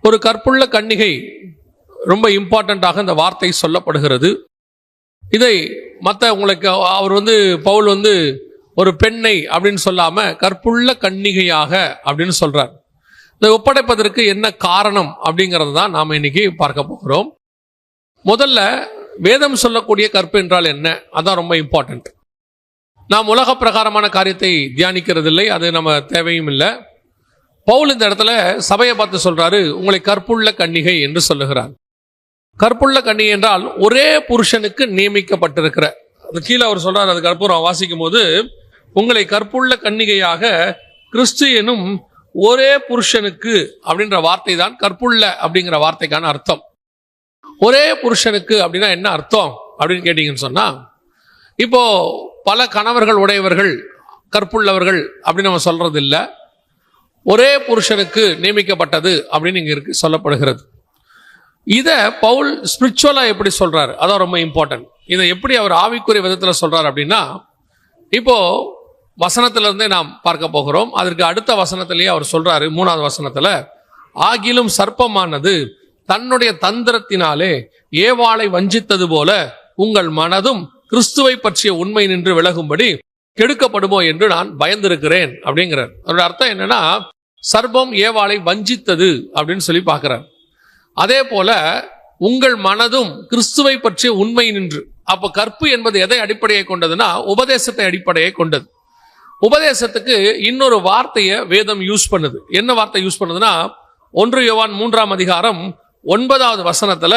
ஒரு கற்புள்ள கன்னிகை ரொம்ப இம்பார்ட்டண்ட்டாக இந்த வார்த்தை சொல்லப்படுகிறது. இதை உங்களுக்கு அவர் பவுல் ஒரு பெண்ணை அப்படின்னு சொல்லாம கற்புள்ள கன்னிகையாக அப்படின்னு சொல்றார். இதை ஒப்படைப்பதற்கு என்ன காரணம் அப்படிங்கிறது தான் நாம இன்னைக்கு பார்க்க போகிறோம். முதல்ல வேதம் சொல்லக்கூடிய கற்பு என்றால் என்ன, அதான் ரொம்ப இம்பார்ட்டன்ட். நாம் உலக பிரகாரமான காரியத்தை தியானிக்கிறது இல்லை, அது நம்ம தேவையும் இல்லை. பவுல் இந்த இடத்துல சபையை பார்த்து சொல்றாரு, உங்களை கற்புள்ள கன்னிகை என்று சொல்லுகிறார். கற்புள்ள கன்னிகை என்றால் ஒரே புருஷனுக்கு நியமிக்கப்பட்டிருக்கிற, அது கீழே அவர் சொல்றாரு. அது கற்பூரம் வாசிக்கும் போது, உங்களை கற்புள்ள கன்னிகையாக கிறிஸ்து எனும் ஒரே புருஷனுக்கு அப்படின்ற வார்த்தை தான் கற்புள்ள அப்படிங்கிற வார்த்தைக்கான அர்த்தம். ஒரே புருஷனுக்கு அப்படின்னா என்ன அர்த்தம் அப்படின்னு கேட்டீங்கன்னு சொன்னா, இப்போ பல கணவர்கள் உடையவர்கள் கற்புள்ளவர்கள் அப்படின்னு நம்ம சொல்றது இல்லை. ஒரே புருஷனுக்கு நியமிக்கப்பட்டது அப்படின்னு இங்க இருக்கு சொல்லப்படுகிறது. இதை பவுல் ஸ்பிரிச்சுவலா எப்படி சொல்றாரு, அதான் ரொம்ப இம்பார்ட்டன்ட். இதை எப்படி அவர் ஆவிக்குரிய விதத்தில் சொல்றாரு அப்படின்னா, இப்போ வசனத்திலிருந்தே நாம் பார்க்க போகிறோம். அதற்கு அடுத்த வசனத்திலேயே அவர் சொல்றாரு, 3வது வசனத்துல, ஆகிலும் சர்ப்பமானது தன்னுடைய தந்திரத்தினாலே ஏவாளை வஞ்சித்தது போல உங்கள் மனதும் கிறிஸ்துவை பற்றிய உண்மை நின்று விலகும்படி கெடுக்கப்படுமோ என்று நான் பயந்திருக்கிறேன் அப்படிங்கிறார். அதோட அர்த்தம் என்னன்னா, சர்ப்பம் ஏவாளை வஞ்சித்தது அப்படின்னு சொல்லி பார்க்கிறார். அதே போல உங்கள் மனதும் கிறிஸ்துவை பற்றிய உண்மை நின்று. அப்ப கற்பு என்பது எதை அடிப்படையை கொண்டதுன்னா, உபதேசத்தை அடிப்படையை கொண்டது. உபதேசத்துக்கு இன்னொரு வார்த்தையை வேதம் யூஸ் பண்ணுது. என்ன வார்த்தை யூஸ் பண்ணுதுன்னா, 1 யோவான் 3ஆம் அதிகாரம் 9வது வசனத்துல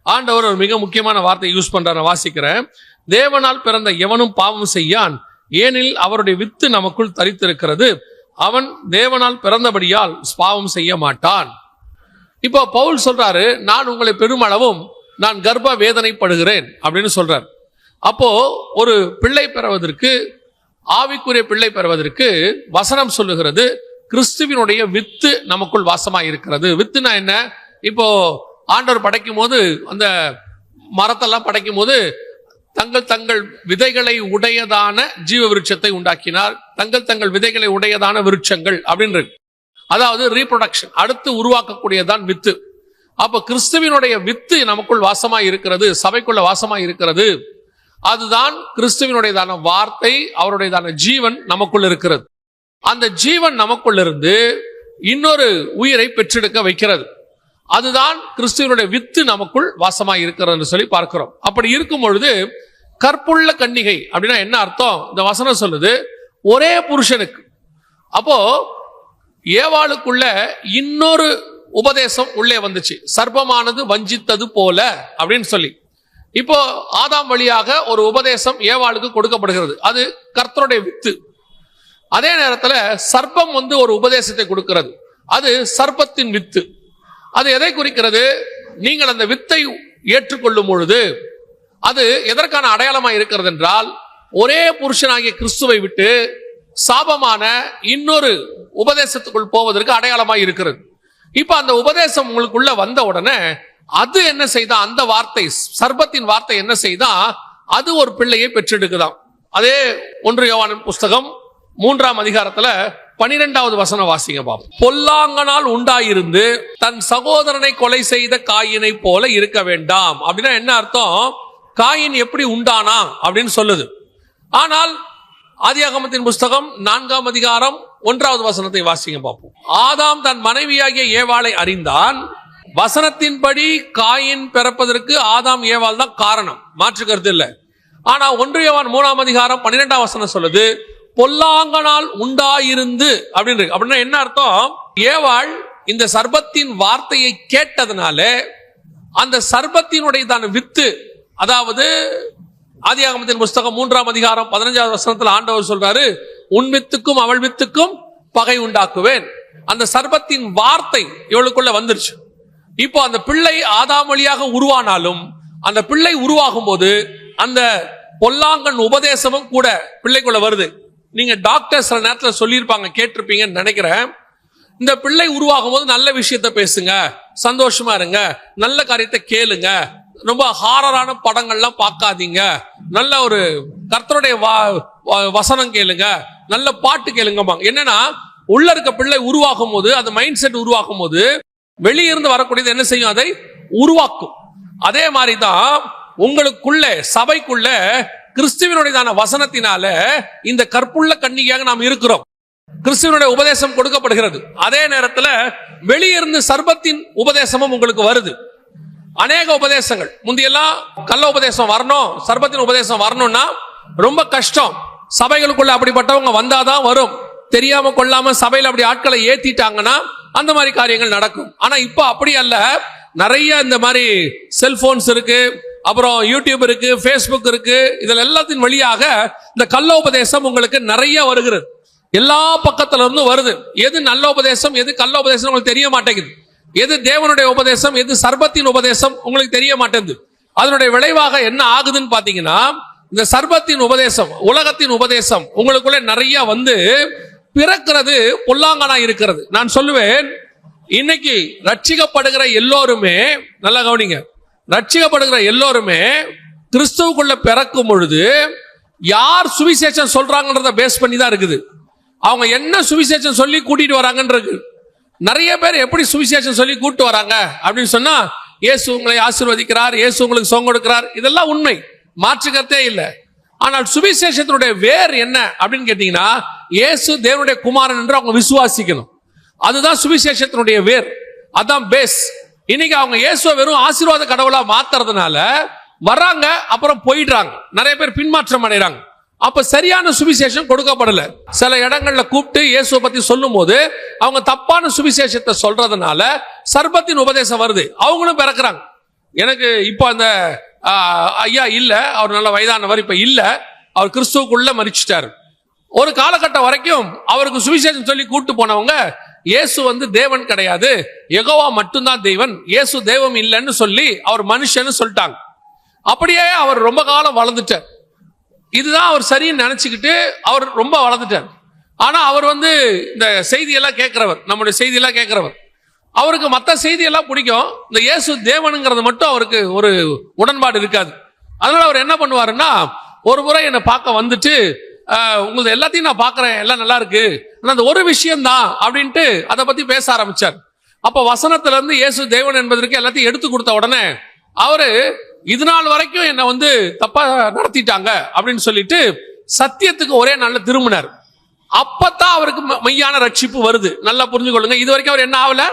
ஆண்டவர் ஒரு மிக முக்கியமான வார்த்தை யூஸ் பண்றாரு. வாசிக்கிறேன். தேவனால் பிறந்த எவனும் பாவம் செய்யான், ஏனில் அவருடைய வித்து நமக்குள் தரித்திருக்கிறது, அவன் தேவனால் பிறந்தபடியால் பாவம் செய்ய மாட்டான். இப்போ பவுல் சொல்றாரு, நான் உங்களை பெருமளவும் நான் கர்ப்ப வேதனைப்படுகிறேன் அப்படின்னு சொல்றார். அப்போ ஒரு பிள்ளை பெறுவதற்கு, ஆவிக்குரிய பிள்ளை பெறுவதற்கு வசனம் சொல்லுகிறது, கிறிஸ்துவினுடைய வித்து நமக்குள் வாசமாய் இருக்கிறது. வித்துனா என்ன? இப்போ ஆண்டவர் படைக்கும் போது, அந்த மரத்தெல்லாம் படைக்கும் போது தங்கள் விதைகளை உடையதான ஜீவ விருட்சத்தை உண்டாக்கினார். தங்கள் விதைகளை உடையதான விருட்சங்கள் அப்படின்னு இருக்கு. அதாவது ரீப்ரொடக்ஷன், அடுத்து உருவாக்கக்கூடியதான் வித்து. அப்ப கிறிஸ்துவினுடைய வித்து நமக்குள் வாசமாய் இருக்கிறது, சபைக்குள்ள வாசமாய் இருக்கிறது. அதுதான் கிறிஸ்துவினுடையதான வார்த்தை, அவருடையதான ஜீவன் நமக்குள் இருக்கிறது. அந்த ஜீவன் நமக்குள் இருந்து இன்னொரு உயிரை பெற்றெடுக்க வைக்கிறது. அதுதான் கிறிஸ்துவனுடைய வித்து நமக்குள் வாசமாய் இருக்கிறது சொல்லி பார்க்கிறோம். அப்படி இருக்கும் பொழுது கற்புள்ள கன்னிகை அப்படின்னா என்ன அர்த்தம்? இந்த வசனம் சொல்லுது, ஒரே புருஷனுக்கு. அப்போ ஏவாளுக்குள்ள இன்னொரு உபதேசம் உள்ளே வந்துச்சு, சர்ப்பமானது வஞ்சித்தது போல அப்படின்னு சொல்லி. இப்போ ஆதாம் வழியாக ஒரு உபதேசம் ஏவாளுக்கு கொடுக்கப்படுகிறது, அது கர்த்தருடைய வித்து. அதே நேரத்தில் சர்ப்பம் ஒரு உபதேசத்தை கொடுக்கிறது, அது சர்ப்பத்தின் வித்து. அது எதை குறிக்கிறது? நீங்கள் அந்த வித்தை ஏற்றுக்கொள்ளும் பொழுது அது எதற்கான அடையாளமாக இருக்கிறது என்றால், ஒரே புருஷனாகிய கிறிஸ்துவை விட்டு சாபமான இன்னொரு உபதேசத்துக்குள் போவதற்கு அடையாளமாக இருக்கிறது. இப்ப அந்த உபதேசம் உங்களுக்குள்ள வந்த உடனே அது என்ன செய்தா, அந்த வார்த்தை, சர்ப்பத்தின் வார்த்தை என்ன செய்தா, அது ஒரு பிள்ளையை பெற்றெடுக்குதாம். அதே 1 யோவான் புஸ்தகம் 3ஆம் அதிகாரத்துல 12வது வசனம் வாசிங்க பாப்போம். பொல்லாங்கனால் உண்டாயிருந்து தன் சகோதரனை கொலை செய்த காயினை போல இருக்க வேண்டாம் அப்படின்னா என்ன அர்த்தம்? காயின் எப்படி உண்டானா அப்படின்னு சொல்லுது. ஆனால் ஆதியாகமத்தின் புஸ்தகம் 4ஆம் அதிகாரம் 1வது வசனத்தை வாசிங்க பார்ப்போம். ஆதாம் தன் மனைவியாகிய ஏவாளை அறிந்தான், வசனத்தின்படி காயின் பிறப்பதற்கு ஆதாம் ஏவாள் தான் காரணம், மாற்று கருத்து இல்லை. ஆனா 1 யோவான் 3ஆம் அதிகாரம் 12ஆம் வசனம் சொல்லுது, பொல்லாங்கனால் உண்டாயிருந்து அப்படின்னு இருக்கு. அப்படின்னா என்ன அர்த்தம்? ஏவாள் இந்த சர்ப்பத்தின் வார்த்தையை கேட்டதுனால அந்த சர்ப்பத்தினுடையதான வித்து, அதாவது ஆதியாகமத்தின் புஸ்தகம் 3ஆம் அதிகாரம் 15வது வசனத்தில் ஆண்டவர் சொல்றாரு, உன் வித்துக்கும் அவள் வித்துக்கும் பகை உண்டாக்குவேன். அந்த சர்ப்பத்தின் வார்த்தை இவளுக்குள்ள வந்துருச்சு. இப்போ அந்த பிள்ளை ஆதாம் வழியாக உருவானாலும், அந்த பிள்ளை உருவாகும் போது அந்த பொல்லாங்கன் உபதேசமும் கூட பிள்ளைக்குள்ள வருது. நீங்க டாக்டர் சில நேரத்தில் சொல்லியிருப்பாங்க, கேட்டிருப்பீங்கன்னு நினைக்கிறேன். இந்த பிள்ளை உருவாகும் போது நல்ல விஷயத்த பேசுங்க, சந்தோஷமா இருங்க, நல்ல காரியத்தை கேளுங்க, ரொம்ப ஹாரரான படங்கள்லாம் பார்க்காதீங்க, நல்ல ஒரு கர்த்தருடைய வசனம் கேளுங்க, நல்ல பாட்டு கேளுங்க. என்னன்னா, உள்ள இருக்க பிள்ளை உருவாகும் போது, அந்த மைண்ட் செட் உருவாகும் போது வெளியிருந்து வரக்கூடியது என்ன செய்யும்? அதை உருவாக்கும். அதே மாதிரிதான் உங்களுக்குள்ள, சபைக்குள்ள கிறிஸ்துவனுடையதான வசனத்தினால இந்த கற்புள்ள கன்னிகையாக நாம் இருக்கிறோம். கிறிஸ்துவனுடைய உபதேசம் கொடுக்கப்படுகிறது. அதே நேரத்தில் வெளியிருந்து சர்பத்தின் உபதேசமும் உங்களுக்கு வருது. அநேக உபதேசங்கள், முந்தியெல்லாம் கள்ள உபதேசம் வரணும், சர்பத்தின் உபதேசம் வரணும்னா ரொம்ப கஷ்டம். சபைகளுக்குள்ள அப்படிப்பட்டவங்க வந்தாதான் வரும். தெரியாம கொள்ளாம சபையில அப்படி ஆட்களை ஏத்திட்டாங்கன்னா அந்த மாதிரி காரியங்கள் நடக்கும். ஆனா இப்ப அப்படி அல்ல. நிறைய இந்த மாதிரி செல்போன்ஸ் இருக்கு, அப்புறம் யூடியூப் இருக்கு, ஃபேஸ்புக் இருக்கு. இதில் எல்லாத்தின் வழியாக இந்த கள்ள உபதேசம் உங்களுக்கு நிறைய வருகிறது. எல்லா பக்கத்துல இருந்தும் வருது. எது நல்ல உபதேசம், எது கள்ள உபதேசம் உங்களுக்கு தெரிய மாட்டேங்குது. எது தேவனுடைய உபதேசம், எது சர்பத்தின் உபதேசம் உங்களுக்கு தெரிய மாட்டேங்குது. அதனுடைய விளைவாக என்ன ஆகுதுன்னு பாத்தீங்கன்னா, இந்த சர்பத்தின் உபதேசம், உலகத்தின் உபதேசம் உங்களுக்குள்ள நிறைய வந்து பிறக்கிறது பொல்லாங்கனா இருக்கிறது. நான் சொல்லுவேன், இன்னைக்கு ரட்சிக்கப்படுகிற எல்லோருமே, நல்லா கவனிங்க, ரட்சிக்கப்படுகிற எல்லோருமே கிறிஸ்துவுக்குள்ள பிறக்கும் பொழுது யார் சுவிசேஷம் சொல்றாங்கன்றத பேஸ் பண்ணி தான் இருக்குது. அவங்க என்ன சுவிசேஷம் சொல்லி கூட்டிட்டு வராங்கன்றது. நிறைய பேர் எப்படி சுவிசேஷம் சொல்லி கூட்டு வராங்க அப்படின்னு சொன்னா, இயேசு உங்களை ஆசீர்வதிக்கிறார், இயேசு உங்களுக்கு சொங்க கொடுக்கிறார், இதெல்லாம் உண்மை, மாற்றுக்கருத்தே இல்லை. ஆனால் சுவிசேஷத்தினுடைய வேர் என்ன அப்படின்னு கேட்டீங்கன்னா, இயேசு தேவனுடைய குமாரன் என்று அவங்க விசுவாசிக்கணும். அதுதான் சுவிசேஷத்தினுடைய வேர், அதான் பேஸ். இன்னைக்கு அவங்க இயேசுவை வெறும் ஆசீர்வாத கடவுளா மாத்துறதுனால வர்றாங்க, அப்புறம் போயிடுறாங்க. நிறைய பேர் பின்மாற்றம் அடைகிறாங்க. அப்ப சரியான சுவிசேஷம் கொடுக்கப்படல. சில இடங்கள்ல கூப்பிட்டு இயேசுவை பத்தி சொல்லும் போது அவங்க தப்பான சுவிசேஷத்தை சொல்றதுனால சர்பத்தின் உபதேசம் வருது, அவங்களும் பிறக்கிறாங்க. எனக்கு இப்போ அந்த ஐயா இல்ல, அவர் நல்ல வயதானவர், இப்ப இல்ல, அவர் கிறிஸ்துவுக்குள்ள மரிச்சிட்டாரு. ஒரு காலகட்டம் வரைக்கும் அவருக்கு சுவிசேஷம் சொல்லி கூட்டு போனவங்க, இயேசு வந்து தேவன் கிடையாது, யெகோவா மட்டும்தான் தேவன், இயேசு தெய்வம் இல்லைன்னு சொல்லி அவர் மனுஷன்னு சொல்லிட்டாங்க. அப்படியே அவர் ரொம்ப காலம் வளர்ந்துட்டார். இதுதான் அவர் சரின்னு நினைச்சுக்கிட்டு அவர் ரொம்ப வளர்ந்துட்டார். ஆனா அவர் வந்து இந்த செய்தியெல்லாம் கேட்கிறவர், நம்முடைய செய்தியெல்லாம் கேட்கிறவர். அவருக்கு மற்ற செய்தியெல்லாம் பிடிக்கும், இந்த இயேசு தேவனுங்கிறது மட்டும் அவருக்கு ஒரு உடன்பாடு இருக்காது. அதனால அவர் என்ன பண்ணுவாருன்னா, ஒரு முறை என்னை பார்க்க வந்துட்டு, உங்களுக்கு எல்லாத்தையும் நான் பார்க்கிறேன், எல்லாம் நல்லா இருக்கு, ஆனா அந்த ஒரு விஷயம் தான் அப்படின்ட்டு அதை பத்தி பேச ஆரம்பிச்சார். அப்ப வசனத்துல இருந்து இயேசு தேவன் என்பதற்கு எல்லாத்தையும் எடுத்து கொடுத்த உடனே அவரு, இது நாள் வரைக்கும் என்னை வந்து தப்பா நடத்திட்டாங்க அப்படின்னு சொல்லிட்டு சத்தியத்துக்கு ஒரே நாள்ல திரும்பினார். அப்பதான் அவருக்கு மெய்யான ரட்சிப்பு வருது. நல்லா புரிஞ்சு கொள்ளுங்க. இது வரைக்கும் அவர் என்ன ஆகல,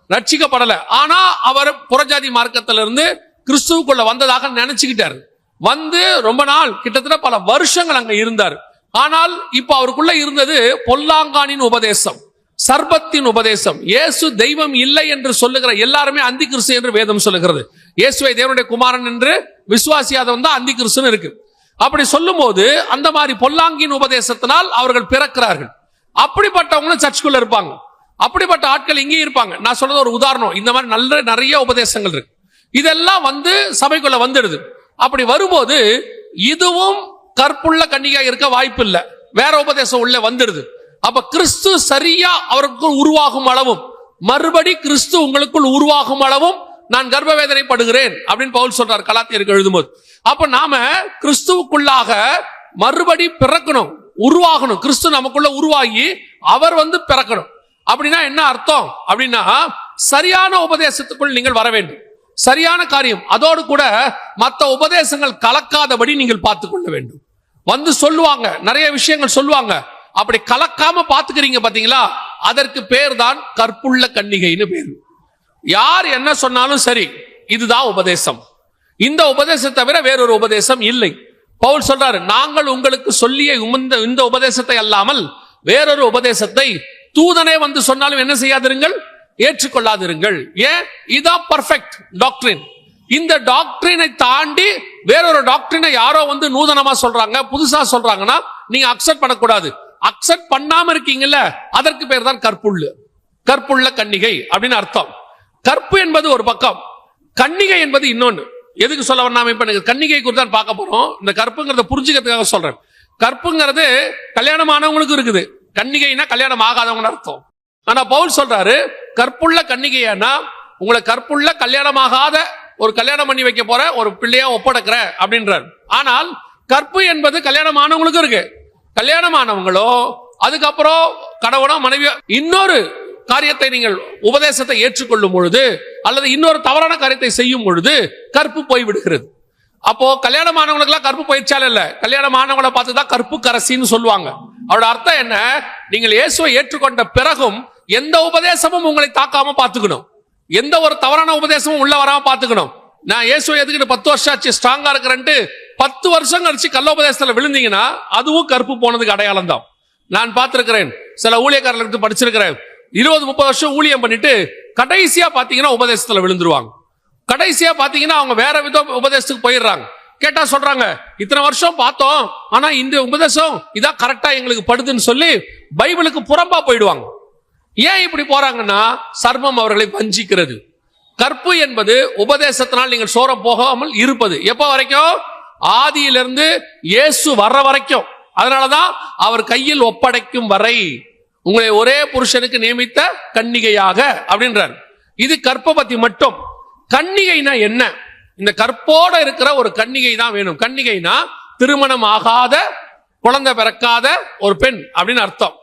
ரட்சிக்கப்படல. ஆனா அவர் புறஜாதி மார்க்கத்திலிருந்து கிறிஸ்துவுக்குள்ள வந்ததாக நினைச்சுக்கிட்டாரு. வந்து ரொம்ப நாள், கிட்டத்தட்ட பல வருஷங்கள் அங்க இருந்தார். ஆனால் இப்ப அவருக்குள்ள இருந்தது பொல்லாங்கானின் உபதேசம், சர்பத்தின் உபதேசம். இயேசு தெய்வம் இல்லை என்று சொல்லுகிற எல்லாருமே அந்தி கிறிஸ்து என்று வேதம் சொல்லுகிறது. இயேசுவை தேவனுடைய குமாரன் என்று விசுவாசியாதவன் தான் அந்தி கிறிஸ்துன்னு இருக்கு. அப்படி சொல்லும் போது அந்த மாதிரி பொல்லாங்கின் உபதேசத்தினால் அவர்கள் பிறக்கிறார்கள். அப்படிப்பட்டவங்களும் சர்ச்சுக்குள்ள இருப்பாங்க. அப்படிப்பட்ட ஆட்கள் இங்கே இருப்பாங்க. நான் சொல்றது ஒரு உதாரணம். இந்த மாதிரி நிறைய உபதேசங்கள் இருக்கு. இதெல்லாம் வந்து சபைக்குள்ள வந்துடுது. அப்படி வரும்போது இதுவும் கற்புள்ள கன்னிகா இருக்க வாய்ப்பு இல்லை, வேற உபதேசம் உள்ள வந்துடுது. அப்ப கிறிஸ்து சரியா அவருக்குள் உருவாகும் அளவும், மறுபடி கிறிஸ்து உங்களுக்குள் உருவாகும் அளவும் நான் கர்ப்ப வேதனைப்படுகிறேன் அப்படின்னு பவுல் சொல்றார் கலாத்தியருக்கு எழுதும்போது. அப்ப நாம கிறிஸ்துவுக்குள்ளாக மறுபடி பிறக்கணும், உருவாகணும். கிறிஸ்து நமக்குள்ள உருவாகி அவர் வந்து பிறக்கணும். அப்படின்னா என்ன அர்த்தம் அப்படின்னா, சரியான உபதேசத்துக்குள் நீங்கள் வர வேண்டும், சரியான காரியம். அதோடு கூட மற்ற உபதேசங்கள் கலக்காதபடி நீங்கள் பார்த்துக் கொள்ள வேண்டும். வந்து சொல்லுவாங்க, நிறைய விஷயங்கள் சொல்லுவாங்க, அப்படி கலக்காம பாத்துக்கிறீங்க பாத்தீங்களா, அதற்கு பேர் தான் கற்புள்ள கன்னிகைன்னு பேர். யார் என்ன சொன்னாலும் சரி, இதுதான் உபதேசம். இந்த உபதேசத்தை தவிர வேறொரு உபதேசம் இல்லை. பவுல் சொல்றாரு, நாங்கள் உங்களுக்கு சொல்லிய இந்த உபதேசத்தை அல்லாமல் வேறொரு உபதேசத்தை தூதனே வந்து சொன்னாலும் என்ன செய்யாதிருங்கள், ஏற்றுக்கொள்ளாதிருங்கள். ஏன்? இதான் பர்ஃபெக்ட் டாக்டரின். இந்த டாக்டரினை தாண்டி வேறொரு டாக்டரினை யாரோ வந்து நூதனமா சொல்றாங்க, புதுசா சொல்றாங்கன்னா நீங்க அக்செப்ட் பண்ணக்கூடாது. அக்செப்ட் பண்ணாம இருக்கீங்கல்ல, அதற்கு பேர் தான் கற்புள்ள கன்னிகை அப்படின்னு அர்த்தம். கற்பு என்பது ஒரு பக்கம், கன்னிகை என்பது இன்னொன்னு. எதுக்கு சொல்ல வராம இப்ப கன்னிகை குறித்து தான் பார்க்க போறோம். இந்த கற்புங்கிறத புரிஞ்சுக்கிறதுக்காக சொல்றேன். கற்புங்கிறது கல்யாணம் ஆனவங்களுக்கு இருக்குது, கன்னிகைனா கல்யாணம் ஆகாதவங்க அர்த்தம். ஆனா பவுல் சொல்றாரு, கற்புள்ள கன்னிகையானா உங்களை கற்புள்ள கல்யாணமாகாத ஒரு கல்யாணம் பண்ணி வைக்க போற ஒரு பிள்ளையா ஒப்படைக்கிற அப்படின்றார். ஆனால் கற்பு என்பது கல்யாணம் ஆனவங்களுக்கு இருக்கு. கல்யாணம் ஆனவங்களோ அதுக்கப்புறம் கணவனோ மனைவியோ இன்னொரு காரியத்தை நீங்கள் உபதேசத்தை ஏற்றுக்கொள்ளும் பொழுது அல்லது இன்னொரு தவறான காரியத்தை செய்யும் பொழுது கற்பு போய்விடுகிறது. அப்போ கல்யாணமானவங்களுக்குலாம் கற்பு போயிடுச்சால இல்ல, கல்யாணமானவங்களை பார்த்துதான் கற்பு கரசின்னு சொல்லுவாங்க. அவரோட அர்த்தம் என்ன? நீங்கள் இயேசுவை ஏற்றுக்கொண்ட பிறகும் எந்த உபதேசமும் உங்களை தாக்காம பார்த்துக்கணும், எந்த ஒரு தவறான உபதேசமும் உள்ள வராம பார்த்துக்கணும். நான் இயேசுவை எதுக்கிட்டு 10 வருஷம் ஆச்சு ஸ்ட்ராங்கா இருக்கிறேன்ட்டு 10 வருஷம் கழிச்சு கள்ளோபதேசத்துல விழுந்தீங்கன்னா அதுவும் கற்பு போனதுக்கு அடையாளம் தான். நான் பார்த்திருக்கிறேன், சில ஊழியக்காரர்களுக்கு படிச்சிருக்கிறேன், 20-30 வருஷம் ஊழியம் பண்ணிட்டு கடைசியா பாத்தீங்கன்னா உபதேசத்துல விழுந்துருவாங்க. கடைசியா பாத்தீங்கன்னா அவங்க வேற வித உபதேசத்துக்கு போயிடுறாங்க. கேட்டா சொல்றாங்க, இத்தனை வருஷம் பார்த்தோம், ஆனா இந்த உபதேசம் இதான் கரெக்டா எங்களுக்கு படுதுன்னு சொல்லி பைபிளுக்கு புறம்பா போயிடுவாங்க. ஏன் இப்படி போறாங்கன்னா சர்மம் அவர்களை வஞ்சிக்கிறது. கற்பு என்பது உபதேசத்தினால் நீங்கள் சோரம் போகாமல் இருப்பது. எப்ப வரைக்கும்? ஆதியிலிருந்து இயேசு வர்ற வரைக்கும். அதனாலதான் அவர் கையில் ஒப்படைக்கும் வரை உங்களை ஒரே புருஷனுக்கு நியமித்த கன்னிகையாக அப்படின்றார். இது கற்பை பத்தி மட்டும். கன்னிகைனா என்ன? இந்த கற்போட இருக்கிற ஒரு கன்னிகை தான் வேணும். கன்னிகைனா திருமணம் ஆகாத, குழந்தை பிறக்காத ஒரு பெண் அப்படின்னு அர்த்தம்.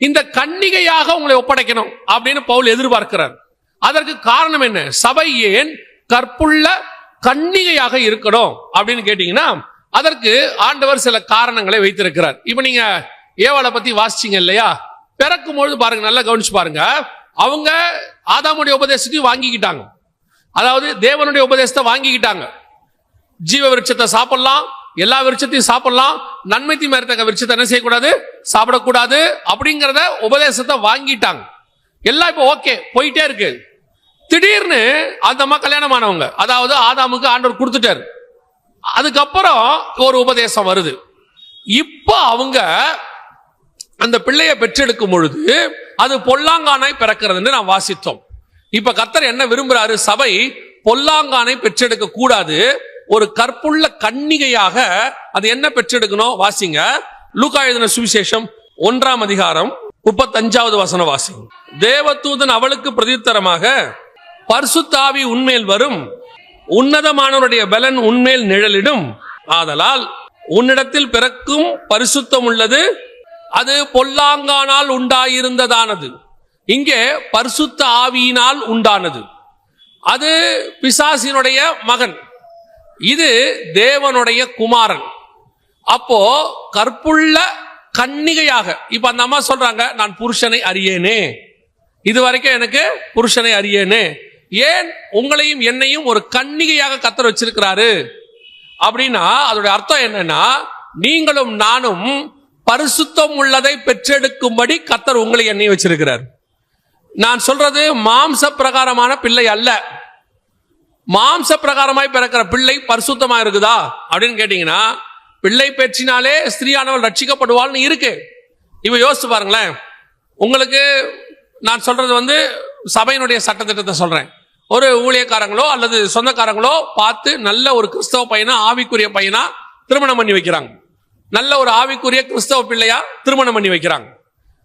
இந்த கன்னிகையாக உங்களை ஒப்படைக்கணும் அப்படின்னு பவுல் எதிர்பார்க்கிறார். அதற்கு காரணம் என்ன? சபை ஏன் கற்புள்ள கன்னிகையாக இருக்கணும் அப்படின்னு கேட்டீங்கன்னா அதற்கு ஆண்டவர் சில காரணங்களை வைத்திருக்கிறார். இப்ப நீங்க ஏவாளை பத்தி வாசிச்சீங்க இல்லையா? பிறக்கும் பொழுது பாருங்க, நல்லா கவனிச்சு பாருங்க. அவங்க ஆதாமுடைய உபதேசத்தையும் வாங்கிக்கிட்டாங்க, அதாவது தேவனுடைய உபதேசத்தை வாங்கிக்கிட்டாங்க. ஜீவ விருட்சத்தை சாப்பிடலாம், எல்லா விருட்சத்தையும் சாப்பிடலாம், நன்மை தீமை அறியத்தக்க விருட்சத்தை என்ன செய்யக்கூடாது? சாப்பிடக்கூடாது அப்படிங்கிறத உபதேசத்தை வாங்கிட்டாங்க. எல்லாம் இப்ப ஓகே போயிட்டே இருக்கு. திடீர்னு அந்த அம்மா கல்யாணமானவங்க, அதாவது ஆதாமுக்கு ஆண்டவர் கொடுத்துட்டாரு. அதுக்கப்புறம் ஒரு உபதேசம் வருது. இப்ப அவங்க அந்த பிள்ளையை பெற்றெடுக்கும் பொழுது அது பொல்லாங்கானாய் பிறக்கிறது நாம் வாசித்தோம். இப்ப கர்த்தர் என்ன விரும்புறாரு? சபை பொல்லாங்கானை பெற்றெடுக்க கூடாது, ஒரு கற்புள்ள கன்னிகையாக அது என்ன பெற்றெடுக்கணும்? வாசிங்க, லூக்கா எழுதின சுவிசேஷம் 1ஆம் அதிகாரம் 35வது வசனம் வாசிங்க. தேவதூதன் அவளுக்கு பிரதியுத்தரமாக, பரிசுத்த ஆவி உன்மேல் வரும், உன்னதமானவருடைய பலன் உன்மேல் நிழலிடும், ஆதலால் உன்னிடத்தில் பிறக்கும் பரிசுத்தம் உள்ளது அது பொல்லாங்கானால் உண்டாயிருந்ததானது. இங்கே பரிசுத்த ஆவியினால் உண்டானது. அது பிசாசினுடைய மகன், இது தேவனுடைய குமாரன். அப்போ கற்புள்ள கன்னிகையாக இப்ப அந்த அம்மா சொல்றாங்க, நான் புருஷனை அறியேனே, இதுவரைக்கும் எனக்கு புருஷனை அறியேனே. ஏன் உங்களையும் என்னையும் ஒரு கன்னிகையாக கர்த்தர் வச்சிருக்கிறாரு அப்படின்னா அதோட அர்த்தம் என்னன்னா, நீங்களும் நானும் பரிசுத்தம் உள்ளதை பெற்றெடுக்கும்படி கர்த்தர் உங்களை என்னையும் வச்சிருக்கிறார். நான் சொல்றது மாம்ச பிரகாரமான பிள்ளை அல்ல. மாம்ச பிரகாரமாய் பிறக்கிற பிள்ளை பரிசுத்தமா இருக்குதா அப்படின்னு கேட்டீங்கன்னா, பிள்ளை பெற்றினாலே ஸ்திரீயானவள் ரட்சிக்கப்படுவாள்னு இருக்கு. இப்ப யோசிச்சு பாருங்களேன். உங்களுக்கு நான் சொல்றது சபையினுடைய சட்டத்திட்டத்தை சொல்றேன். ஒரு ஊழியக்காரங்களோ அல்லது சொந்தக்காரங்களோ பார்த்து நல்ல ஒரு கிறிஸ்தவ பையனா, ஆவிக்குரிய பையனா திருமணம் பண்ணி வைக்கிறாங்க. நல்ல ஒரு ஆவிக்குரிய கிறிஸ்தவ பிள்ளையா திருமணம் பண்ணி வைக்கிறாங்க.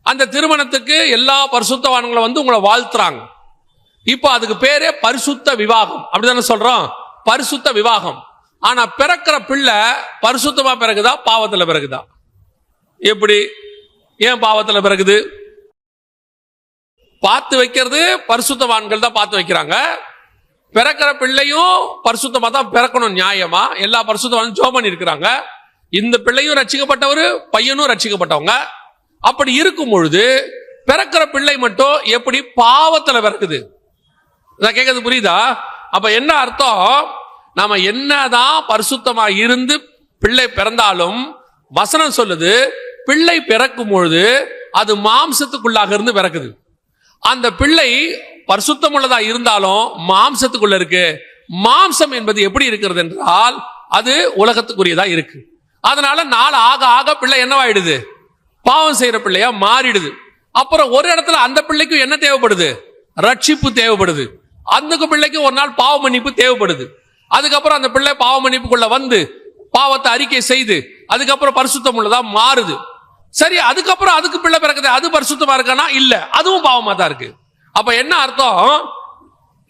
அந்த திருமணத்துக்கு எல்லா பரிசுத்தவான்களும் உங்களை வாழ்த்துறாங்க. இப்போ அதுக்கு பேரே பரிசுத்த விவாகம், அப்படிதானே சொல்றோம்? பரிசுத்த விவாகம். ஆனா பிறக்கிற பிள்ளை பரிசுத்தமா பிறகுதா, பாவத்துல பிறகுதா? எப்படி? ஏன் பாவத்துல பிறகுது? பார்த்து வைக்கிறது பரிசுத்தவான்கள் தான் பார்த்து வைக்கிறாங்க. பிறக்கிற பிள்ளையும் பரிசுத்தமா தான் பிறக்கணும், நியாயமா. எல்லா பரிசுத்தவான்களும் ஜெபம் பண்ணி இருக்கிறாங்க. இந்த பிள்ளையும் ரட்சிக்கப்பட்டவர், பையனும் ரட்சிக்கப்பட்டவங்க. அப்படி இருக்கும் பொழுது பிறக்கிற பிள்ளை மட்டும் எப்படி பாவத்துல பிறக்குது? நான் கேட்கறது புரியுதா? அப்ப என்ன அர்த்தம்? நாம என்னதான் பரிசுத்தமா இருந்து பிள்ளை பிறந்தாலும் வசனம் சொல்லுது, பிள்ளை பிறக்கும் பொழுது அது மாம்சத்துக்குள்ளாக இருந்து பிறக்குது. அந்த பிள்ளை பரிசுத்தம் உள்ளதா இருந்தாலும் மாம்சத்துக்குள்ள இருக்கு. மாம்சம் என்பது எப்படி இருக்கிறது என்றால் அது உலகத்துக்குரியதா இருக்கு. அதனால நாள் ஆக ஆக பிள்ளை என்னவாயிடுது? பாவம் செய்யற பிள்ளையா மாறிடுது. அப்புறம் ஒரு இடத்துல அந்த பிள்ளைக்கு என்ன தேவைப்படுது? ரட்சிப்பு தேவைப்படுது. அந்த பிள்ளைக்கு ஒரு நாள் பாவ மன்னிப்பு தேவைப்படுது. அதுக்கப்புறம் அந்த பிள்ளை பாவ மன்னிப்புக்குள்ள பாவத்தை அறிக்கை செய்து அதுக்கப்புறம் பரிசுத்தம் உள்ளதா மாறுது. சரி, அதுக்கப்புறம் அதுக்கு பிள்ளை பிறக்குது, அது பரிசுத்தமா இருக்கானா? இல்ல, அதுவும் பாவமா தான் இருக்கு. அப்ப என்ன அர்த்தம்?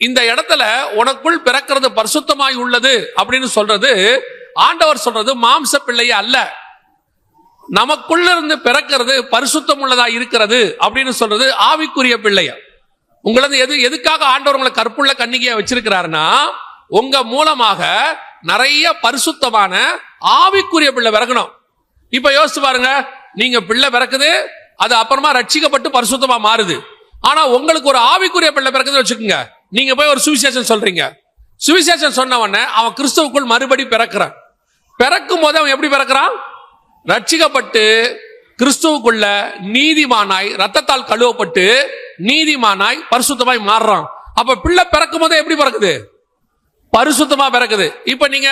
இந்த இடத்துல உனக்குள் பிறக்கிறது பரிசுத்தமாய் உள்ளது அப்படின்னு சொல்றது, ஆண்டவர் சொல்றது மாம்ச பிள்ளையே அல்ல. நமக்குள்ள இருந்து பிறக்கிறது பரிசுத்தம் உள்ளதா இருக்கிறது அப்படின்னு சொல்றது ஆவிக்குரிய பிள்ளைய. உங்களது எதுக்காக ஆண்டவர் உங்களை கற்புள்ள கன்னிகையா வச்சிருக்கிறாருன்னா, உங்க மூலமாக நிறைய பரிசுத்தமான ஆவிக்குரிய பிள்ளை பிறக்கணும். இப்ப யோசிச்சு பாருங்க, நீங்க பிள்ளை பிறக்குது, அது அப்புறமா ரட்சிக்கப்பட்டு பரிசுத்தமா மாறுது. ஆனா உங்களுக்கு ஒரு ஆவிக்குரிய பிள்ளை பிறக்குது வச்சுக்கோங்க, நீங்க போய் ஒரு சுவிசேஷம் சொல்றீங்க. சுவிசேஷம் சொன்ன உடனே அவன் கிறிஸ்துவுக்குள் மறுபடி பிறக்கிறான். பிறக்கும் போது அவன் எப்படி பிறக்கிறான்? ரட்சிக்கப்பட்டு கிறிஸ்துவுக்குள்ள நீதிமானாய், ரத்தத்தால் கழுவப்பட்டு நீதிமானாய் பரிசுத்தமாய் மாறுறான். அப்ப பிள்ளை பிறக்கும் போதே எப்படி பிறக்குது? பரிசுத்தமா பிறக்குது. இப்ப நீங்க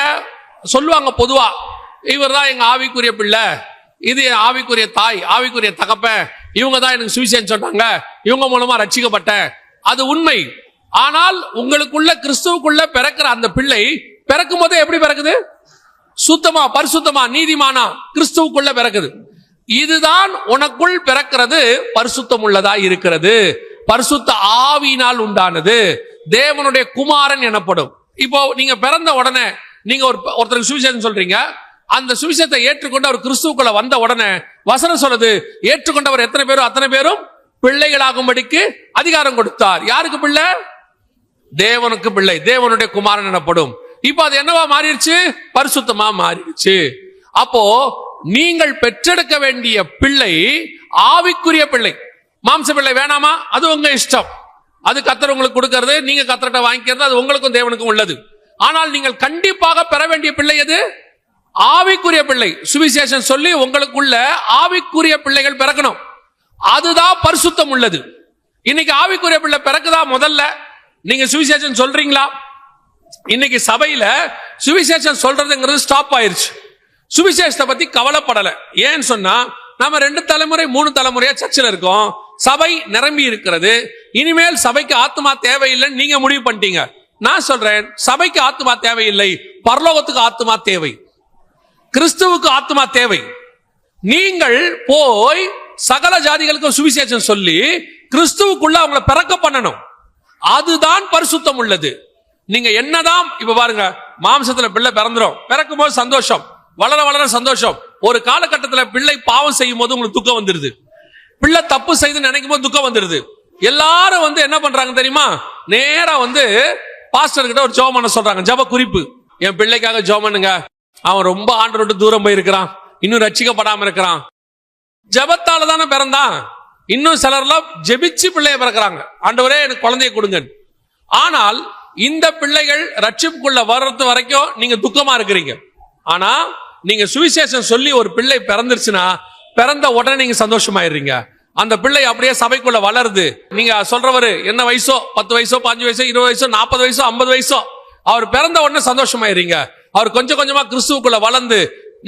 சொல்லுவாங்க பொதுவா, இவர் தான் எங்க ஆவிக்குரிய பிள்ளை, இது ஆவிக்குரிய தாய், ஆவிக்குரிய தகப்பன், இவங்க தான் எனக்கு சுவிசேஷம் சொன்னாங்க, இவங்க மூலமா ரட்சிக்கப்பட்டேன். அது உண்மை. ஆனால் உங்களுக்குள்ள கிறிஸ்துவுக்குள்ள பிறக்கிற அந்த பிள்ளை பிறக்கும் போதே எப்படி பிறக்குது? சுத்தமா, பரிசுத்தமா, நீதிமானா கிறிஸ்துவுக்குள்ள பிறக்குது. இதுதான் உனக்குள் பிறக்கிறது பரிசுத்தம் உள்ளதா இருக்கிறது. பரிசுத்த ஆவியினால் உண்டானது, தேவனுடைய குமாரன் எனப்படும். இப்போ நீங்க பிறந்த உடனே நீங்க ஒருத்தருக்கு சுவிசேஷம் சொல்றீங்க, அந்த சுவிசேஷத்தை ஏற்றுக்கொண்டு அவர் கிறிஸ்துவுக்குள்ள வந்த உடனே வசனம் சொல்லுது, ஏற்றுக்கொண்டவர் எத்தனை பேரும் அத்தனை பேரும் பிள்ளைகளாகும்படிக்கு அதிகாரம் கொடுத்தார். யாருக்கு பிள்ளை? தேவனுக்கு பிள்ளை, தேவனுடைய குமாரன் எனப்படும். இப்ப அது என்னவா மாறிடுச்சு? பரிசுத்தமா மாறிடுச்சு. அப்போ நீங்கள் பெற்றெடுக்க வேண்டிய பிள்ளை ஆவிக்குரிய பிள்ளை. மாம்ச பிள்ளை வேணாமா? அது உங்க இஷ்டம். அது கர்த்தர் உங்களுக்கு கொடுக்கிறது, நீங்க கர்த்தர்ட்ட வாங்கிக்கிறது, அது உங்களுக்கும் தேவனுக்கும் உள்ளது. ஆனால் நீங்கள் கண்டிப்பாக பெற வேண்டிய பிள்ளை எது? ஆவிக்குரிய பிள்ளை. சுவிசேஷம் சொல்லி உங்களுக்குள்ள ஆவிக்குரிய பிள்ளைகள் பிறக்கணும். அதுதான் பரிசுத்தம் உள்ளது. இன்னைக்கு ஆவிக்குரிய பிள்ளை பிறக்குதா? முதல்ல நீங்க சுவிசேஷம் சொல்றீங்களா? இன்னைக்கு சபையில சுவிசேஷம் சொல்றதுங்கிறது ஸ்டாப் ஆயிருச்சு. சுவிசேஷத்தை பத்தி கவலைப்படல. ஏன்னு சொன்னா, நாம 2 தலைமுறை 3 தலைமுறையா சர்ச்சில் இருக்கோம், சபை நிரம்பி இருக்கிறது. இனிமேல் சபைக்கு ஆத்மா தேவையில்லைன்னு நீங்க முடிவு பண்ணிட்டீங்க. நான் சொல்றேன், சபைக்கு ஆத்மா தேவையில்லை, பரலோகத்துக்கு ஆத்மா தேவை, கிறிஸ்துவுக்கு ஆத்மா தேவை. நீங்கள் போய் சகல ஜாதிகளுக்கு சுவிசேஷம் சொல்லி கிறிஸ்துவுக்குள்ள அவங்களை பிறக்க பண்ணணும். அதுதான் பரிசுத்தம் உள்ளது. நீங்க என்னதான் இப்ப பாருங்க, மாம்சத்துல பிள்ளை பிறந்துரும், பிறக்கும் போது சந்தோஷம், வளர வளர சந்தோஷம். ஒரு காலகட்டத்தில் பிள்ளை பாவம் செய்யும் போது உங்களுக்கு துக்கம் வந்துருது, பிள்ளை தப்பு செய்து நினைக்கும் போது துக்கம் வந்துருது. எல்லாரும் என்ன பண்றாங்க தெரியுமா? நேரா பாஸ்டர் கிட்ட ஒரு ஜெபம் பண்ண சொல்றாங்க. ஜெப குறிப்பு, என் பிள்ளைக்காக ஜெபம் பண்ணுங்க, அவன் ரொம்ப ஆண்டவரை விட்டு தூரம் போயிருக்கிறான், இன்னும் ரட்சிக்கப்படாம இருக்கிறான். ஜெபத்தால தானே பிறந்தான். இன்னும் சிலர்லாம் ஜெபிச்சு பிள்ளைய பிறக்கிறாங்க, ஆண்டவரே எனக்கு குழந்தைய கொடுங்க. ஆனால் இந்த பிள்ளைகள் ரட்சிப்புக்குள்ள வர்றது வரைக்கும் நீங்க துக்கமா இருக்கிறீங்க. ஆனா நீங்க சுவிசேஷம் சொல்லி ஒரு பிள்ளை பிறந்துருச்சுன்னா, பிறந்த உடனே நீங்க சந்தோஷமாயிடுறீங்க. அந்த பிள்ளை அப்படியே சபைக்குள்ள வளருது. நீங்க சொல்றவரு என்ன வயசோ, 10 வயசோ, 5 வயசோ, 20 வயசோ, 40 வயசோ, 50 வயசோ, அவர் பிறந்த உடனே சந்தோஷமாயிடுறீங்க. அவர் கொஞ்சம் கொஞ்சமா கிறிஸ்துவுக்குள்ள வளர்ந்து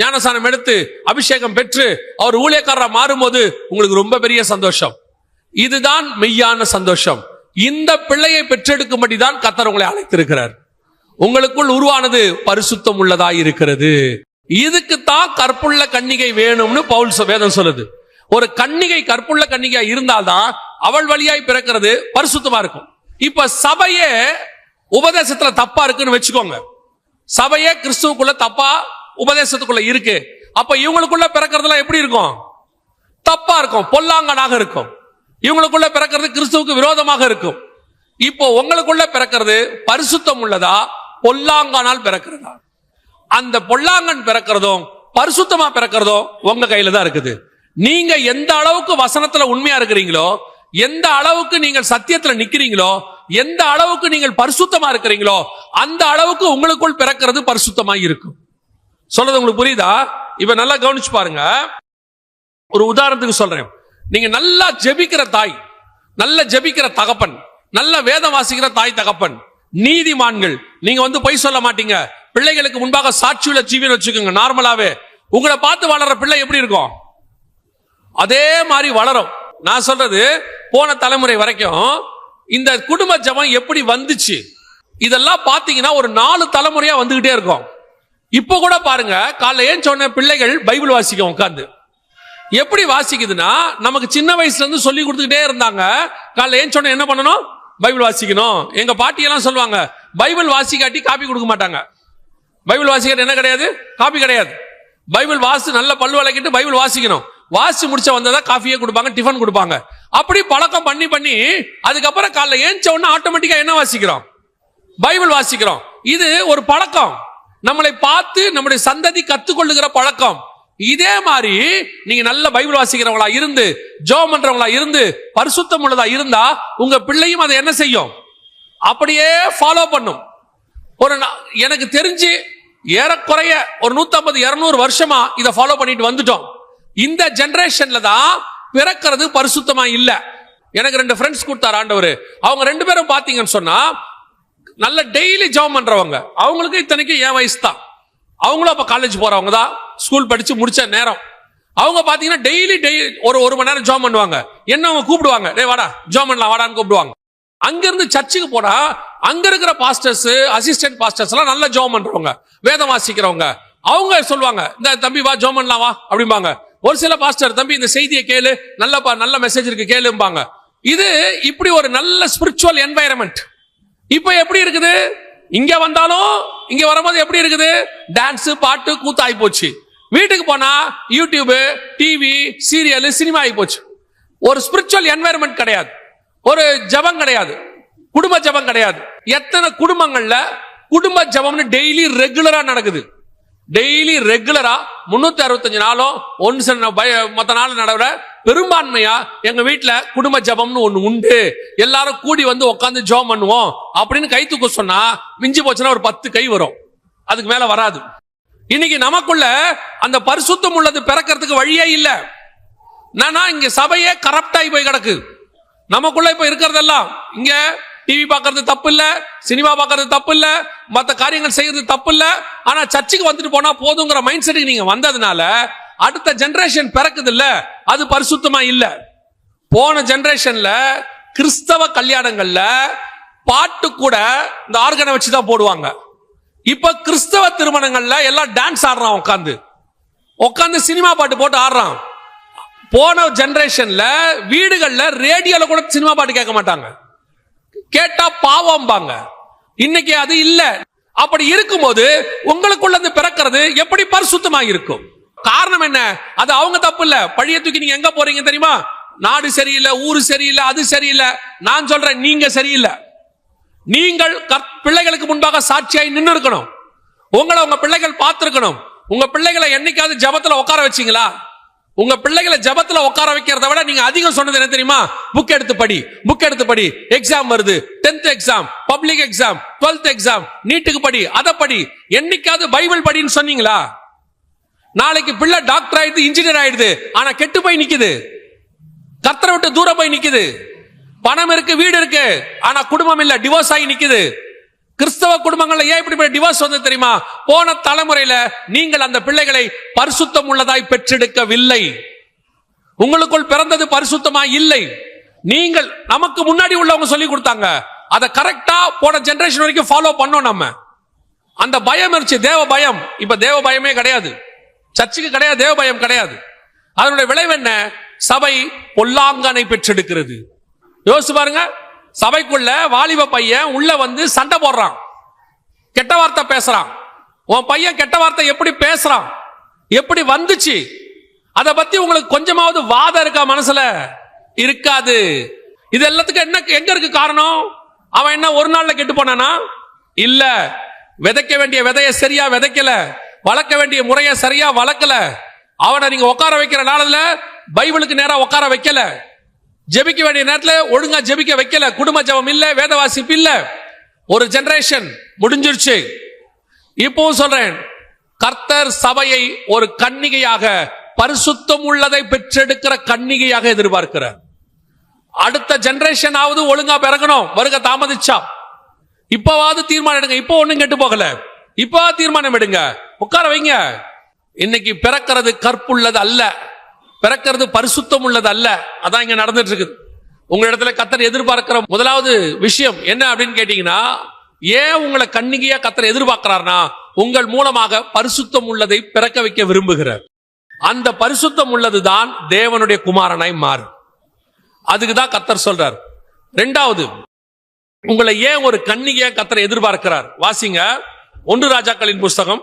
ஞானசானம் எடுத்து அபிஷேகம் பெற்று அவர் ஊழியக்காரரா மாறும்போது உங்களுக்கு ரொம்ப பெரிய சந்தோஷம். இதுதான் மெய்யான சந்தோஷம். இந்த பிள்ளையை பெற்றெடுக்கும்படி தான் கர்த்தர் உங்களை அழைத்திருக்கிறார். உங்களுக்குள் உருவானது பரிசுத்தம் உள்ளதாய் இருக்கிறது. இதுக்குத்தான் கற்புள்ள கன்னிகை வேணும்னு பவுல் வேதம் சொல்லுது. ஒரு கன்னிகை கற்புள்ள கன்னிகை இருந்தால்தான் அவள் வழியாய் பிறக்கிறது பரிசுத்தமா இருக்கும். இப்ப சபையே உபதேசத்துல தப்பா இருக்குன்னு வச்சுக்கோங்க, சபையே கிறிஸ்துவுக்குள்ள தப்பா உபதேசத்துக்குள்ள இருக்கு. அப்ப இவங்களுக்குள்ள பிறக்கிறதுலாம் எப்படி இருக்கும்? தப்பா இருக்கும், பொல்லாங்கனாக இருக்கும். இவங்களுக்குள்ள பிறக்கிறது கிறிஸ்துவுக்கு விரோதமாக இருக்கும். இப்போ உங்களுக்குள்ள பிறக்கிறது பரிசுத்தம் உள்ளதா, பொல்லாங்கானால் பிறக்கிறதா? அந்த பொல்லாங்கன் பிறக்கிறதும் பரிசுத்தமா பிறக்கிறதும் உங்க கையில தான் இருக்குது. நீங்க எந்த அளவுக்கு வசனத்துல உண்மையா இருக்கிறீங்களோ, எந்த அளவுக்கு நீங்கள் சத்தியத்துல நிக்கிறீங்களோ, எந்த அளவுக்கு நீங்கள் பரிசுத்தமா இருக்கிறீங்களோ, அந்த அளவுக்கு உங்களுக்குள் பிறக்கிறது பரிசுத்தமா இருக்கும். சொல்றது உங்களுக்கு புரியுதா? இப்ப நல்லா கவனிச்சு பாருங்க. ஒரு உதாரணத்துக்கு சொல்றேன். நீங்க நல்லா ஜெபிக்கிற தாய், நல்ல ஜெபிக்கிற தகப்பன், நல்ல வேதம் வாசிக்கிற தாய் தகப்பன், நீதிமான்கள், நீங்க பொய் சொல்ல மாட்டீங்க, பிள்ளைகளுக்கு முன்பாக சாட்சியுள்ள ஜீவன் வச்சுக்கோங்க. நார்மலாவே உங்களை பார்த்து வளர்ற பிள்ளை எப்படி இருக்கும்? அதே மாதிரி வளரும். நான் சொல்றது போன தலைமுறை வரைக்கும் இந்த குடும்ப ஜெபம் எப்படி வந்துச்சு, இதெல்லாம் பாத்தீங்கன்னா ஒரு 4 தலைமுறையா வந்துகிட்டே இருக்கும். இப்ப கூட பாருங்க, காலைல ஏன் சொன்ன பிள்ளைகள் பைபிள் வாசிக்கும் உட்கார்ந்து. எப்படி வாசிக்குதுன்னா, நமக்கு சின்ன வயசுல இருந்து சொல்லி கொடுத்துக்கிட்டே இருந்தாங்க. காலைல ஏன் சொன்ன என்ன பண்ணணும்? பைபிள் வாசிக்கணும். எங்க பாட்டியெல்லாம் சொல்லுவாங்க, பைபிள் வாசிக்காட்டி காப்பி கொடுக்க மாட்டாங்க. பைபிள் வாசிக்காட்டி என்ன கிடையாது? காப்பி கிடையாது. பைபிள் வாசி நல்ல பல்லு விளக்கிட்டு பைபிள் வாசிக்கணும். வாசி முடிச்ச வந்ததா காஃபியே கொடுப்பாங்க, டிஃபன் கொடுப்பாங்க. அப்படி பழக்கம் பண்ணி பண்ணி அதுக்கப்புறம் காலைல ஏஞ்ச உடனே ஆட்டோமேட்டிக்கா என்ன வாசிக்கிறோம்? பைபிள் வாசிக்கிறோம். இது ஒரு பழக்கம், நம்மளை பார்த்து நம்முடைய சந்ததி கத்துக்கொள்ளுகிற பழக்கம். இதே மாதிரி நீங்க நல்ல பைபிள் வாசிக்கிறவங்களா இருந்து, ஜெபம் பண்றவங்களா இருந்து, பரிசுத்தம் உள்ளதா இருந்தா உங்க பிள்ளையும் அதை என்ன செய்யும்? அப்படியே ஃபாலோ பண்ணும். எனக்கு தெரிஞ்சு ஏறக்குறைய ஒரு 150-200 வருஷமா இதை ஃபாலோ பண்ணிட்டு வந்துட்டோம். இந்த ஜெனரேஷன்ல தான் பிறக்கிறது பரிசுத்தமா இல்ல. எனக்கு 2 ஃப்ரெண்ட்ஸ் கொடுத்தார் ஆண்டவர். அவங்க 2 பேரும் பாத்தீங்கன்னு சொன்னா நல்ல டெய்லி ஜெபம் பண்றவங்க. அவங்களுக்கு இத்தனைக்கு என் வயசு தான். அவங்களும் அப்ப காலேஜ் போறவங்க தான், ஸ்கூல் படிச்சு முடிச்ச நேரம். அவங்க பாத்தீங்கன்னா டெய்லி ஒரு மணி நேரம் ஜெபம் பண்ணுவாங்க. என்ன அவங்க கூப்பிடுவாங்க, டேய் வாடா ஜெபம் பண்ணலாம் வாடான்னு கூப்பிடுவாங்க. அங்க இருந்து சர்ச்சுக்கு போனா அங்க இருக்கிற பாஸ்டர்ஸ், அசிஸ்டன்ட் பாஸ்டர்ஸ் எல்லாம் நல்ல ஜெபம் பண்றவங்க, வேதம் வாசிக்கிறவங்க. அவங்க சொல்லுவாங்க, இந்த தம்பி வா ஜெபம் பண்ணலாம் வா அப்படிம்பாங்க. ஒரு சில பாஸ்டர், தம்பி இந்த செய்தியை கேளு, நல்ல மெசேஜ் இருக்கு கேளும்பாங்க. இது இப்படி ஒரு நல்ல ஸ்பிரிச்சுவல் என்வாயரன்மெண்ட். இப்ப எப்படி இருக்குது? இங்க வந்தாலும் இங்க வரும்போது எப்படி இருக்குது? டான்ஸ், பாட்டு, கூத்து ஆகி போச்சு. வீட்டுக்கு போனா யூடியூப், டிவி, சீரியல், சினிமா ஆகி போச்சு. ஒரு ஸ்பிரிச்சுவல் என்வாயரன்மெண்ட் கிடையாது, ஒரு ஜபம் கிடையாது, குடும்ப ஜபம் கிடையாது. எத்தனை குடும்பங்கள்ல குடும்ப ஜபம்னு டெய்லி ரெகுலரா நடக்குது. டெய்லி ரெகுலரா 365 நாளும் மற்ற நாள் நடவ பெரும்பான்மையா எங்க வீட்டுல குடும்ப ஜபம்னு ஒண்ணு உண்டு. எல்லாரும் கூடி வந்து உட்காந்து ஜெபம் பண்ணுவோம் அப்படின்னு கை தூக்க சொன்னா மிஞ்சி போச்சுன்னா ஒரு 10 கை வரும், அதுக்கு மேல வராது. இன்னைக்கு நமக்குள்ள அந்த பரிசுத்தம் உள்ளது பிறக்கிறதுக்கு வழியே இல்ல. இங்க சபையே கரப்டாகி போய் கிடக்கு. நமக்குள்ள இப்ப இருக்கிறதெல்லாம் இங்க டிவி பார்க்கறது தப்பு இல்ல, சினிமா பார்க்கறது தப்பு இல்ல, மற்ற காரியங்கள் செய்யறது தப்பு இல்ல. ஆனா சர்ச்சுக்கு வந்துட்டு போனா போதுங்கிற மைண்ட் செட்டுக்கு நீங்க வந்ததுனால அடுத்த ஜெனரேஷன் பிறக்குது இல்ல, அது பரிசுத்தமா இல்ல. போன ஜெனரேஷன்ல கிறிஸ்தவ கல்யாணங்கள்ல பாட்டு கூட இந்த ஆர்கனை வச்சுதான் போடுவாங்க. இப்ப கிறிஸ்தவ திருமணங்கள்ல எல்லாம் டான்ஸ் ஆடுறான், உட்காந்து சினிமா பாட்டு போட்டு ஆடுறான். போன ஜெனரேஷன்ல வீடுகள்ல ரேடியோல கூட சினிமா பாட்டு கேட்க மாட்டாங்க, கேட்டா பாவம்பாங்க. இன்னைக்கு அது இல்ல. அப்படி இருக்கும்போது உங்களுக்குள்ள பிறக்கிறது எப்படி பரிசுத்தமா இருக்கும்? காரணம் என்ன? அது அவங்க தப்பு இல்ல. பழைய தூக்கி நீங்க எங்க போறீங்க தெரியுமா? நாடு சரியில்லை, ஊரு சரியில்லை, அது சரியில்லை. நான் சொல்றேன், நீங்க சரியில்லை. நீங்கள் பிள்ளைகளுக்கு முன்பாக சாட்சியாய் நின்று இருக்கணும். உங்க பிள்ளைகள் பார்த்திருக்கணும். உங்க பிள்ளைகளை என்னைக்காவது ஜபத்துல உட்கார வச்சீங்களா? உங்க பிள்ளைகளை ஜபத்துல உட்கார வைக்கிறத விட நீங்க அதிகம் சொன்னது என்ன தெரியுமா? புக் எடுத்து படி, எக்ஸாம் வருது, 10th exam, public exam, 12th exam, நீட்டுக்கு படி, அதை படி. என்னைக்காவது பைபிள் படின்னு சொன்னீங்களா? நாளைக்கு பிள்ளை டாக்டர் ஆயிடுது, இன்ஜினியர் ஆயிடுது, ஆனா கெட்டு போய் நிக்குது, கர்த்தரை விட்டு தூரம் போய் நிக்குது. பணம் இருக்கு, வீடு இருக்கு, ஆனா குடும்பம் இல்ல, டிவோர்ஸ் ஆகி நிக்குது. கிறிஸ்தவ குடும்பங்கள்ல ஏன் இப்படி டிவோர்ஸ் வந்து தெரியுமா? போன தலைமுறையில நீங்கள் அந்த பிள்ளைகளை பரிசுத்தம் உள்ளதாய் பெற்றெடுக்கவில்லை. உங்களுக்குள் பிறந்தது பரிசுத்தமா இல்லை. நீங்கள் நமக்கு முன்னாடி உள்ளவங்க சொல்லி கொடுத்தாங்க, அதை கரெக்டா போன ஜெனரேஷன் வரைக்கும் ஃபாலோ பண்ணோம். நம்ம அந்த பயம் இருந்துச்சு, தேவ பயம். இப்ப தேவ பயமே கிடையாது, சர்ச்சுக்கு கிடையாது, தேவ பயம் கிடையாது. அதனுடைய விளைவு என்ன? சபை பொல்லாங்கனை பெற்றெடுக்கிறது. யோசிச்சு பாருங்க, சபைக்குள்ள வாலிப பையன் உள்ள வந்து சண்டை போடுறான், கெட்ட வார்த்தை பேசுறான். உன் பையன் கெட்ட வார்த்தை எப்படி பேசுறான், எப்படி வந்துச்சு, அதை பத்தி உங்களுக்கு கொஞ்சமாவது வாதம் இருக்கா? மனசுல இருக்காது. இது எல்லாத்துக்கும் என்ன எங்க இருக்கு காரணம்? அவன் என்ன ஒரு நாள்ல கெட்டு போனானா? இல்ல. விதைக்க வேண்டிய விதைய சரியா விதைக்கல, வளர்க்க வேண்டிய முறைய சரியா வளர்க்கல. அவனை நீங்க உட்கார வைக்கிற நாளில் பைபிளுக்கு நேரா உட்கார வைக்கல, ஜெபிக்க வேண்டிய நேரத்தில் ஒழுங்கா ஜெபிக்க வைக்கல, குடும்ப ஜெபம் இல்ல, வேத வாசிப்பு இல்ல. ஒரு ஜெனரேஷன் முடிஞ்சிருச்சு. இப்பவும் சொல்றேன், கர்த்தர் சபையை ஒரு கன்னிகையாக, பரிசுத்தம் உள்ளதை பெற்றெடுக்கிற கன்னிகையாக எதிர்பார்க்கிறார். அடுத்த ஜெனரேஷன் ஆவது ஒழுங்கா பிறக்கணும். வருக தாமதிச்சா இப்பவாவது தீர்மானம் எடுங்க. இப்போ ஒண்ணும் கெட்டு போகல, இப்ப தீர்மானம் எடுங்க, உட்கார வைங்க. இன்னைக்கு பிறக்கிறது கற்புள்ளது அல்ல, பிறக்கிறது பரிசுத்தம் உள்ளது அல்ல. அதான் இங்க நடந்துட்டு இருக்குது. உங்க இடத்துல கர்த்தர் எதிர்பார்க்கிற முதலாவது விஷயம் என்ன அப்படின்னு கேட்டீங்கன்னா, ஏன் உங்களை கன்னிகையா கர்த்தர் எதிர்பார்க்கிறார்னா, உங்கள் மூலமாக பரிசுத்தம் உள்ளதை பிறக்க வைக்க விரும்புகிறார். அந்த பரிசுத்தம் உள்ளதுதான் தேவனுடைய குமாரனாய் மாறும். அதுக்குதான் கர்த்தர் சொல்றார். இரண்டாவது, உங்களை ஏன் ஒரு கன்னிகையா கர்த்தர் எதிர்பார்க்கிறார்? வாசிங்க 1 ராஜாக்களின் புஸ்தகம்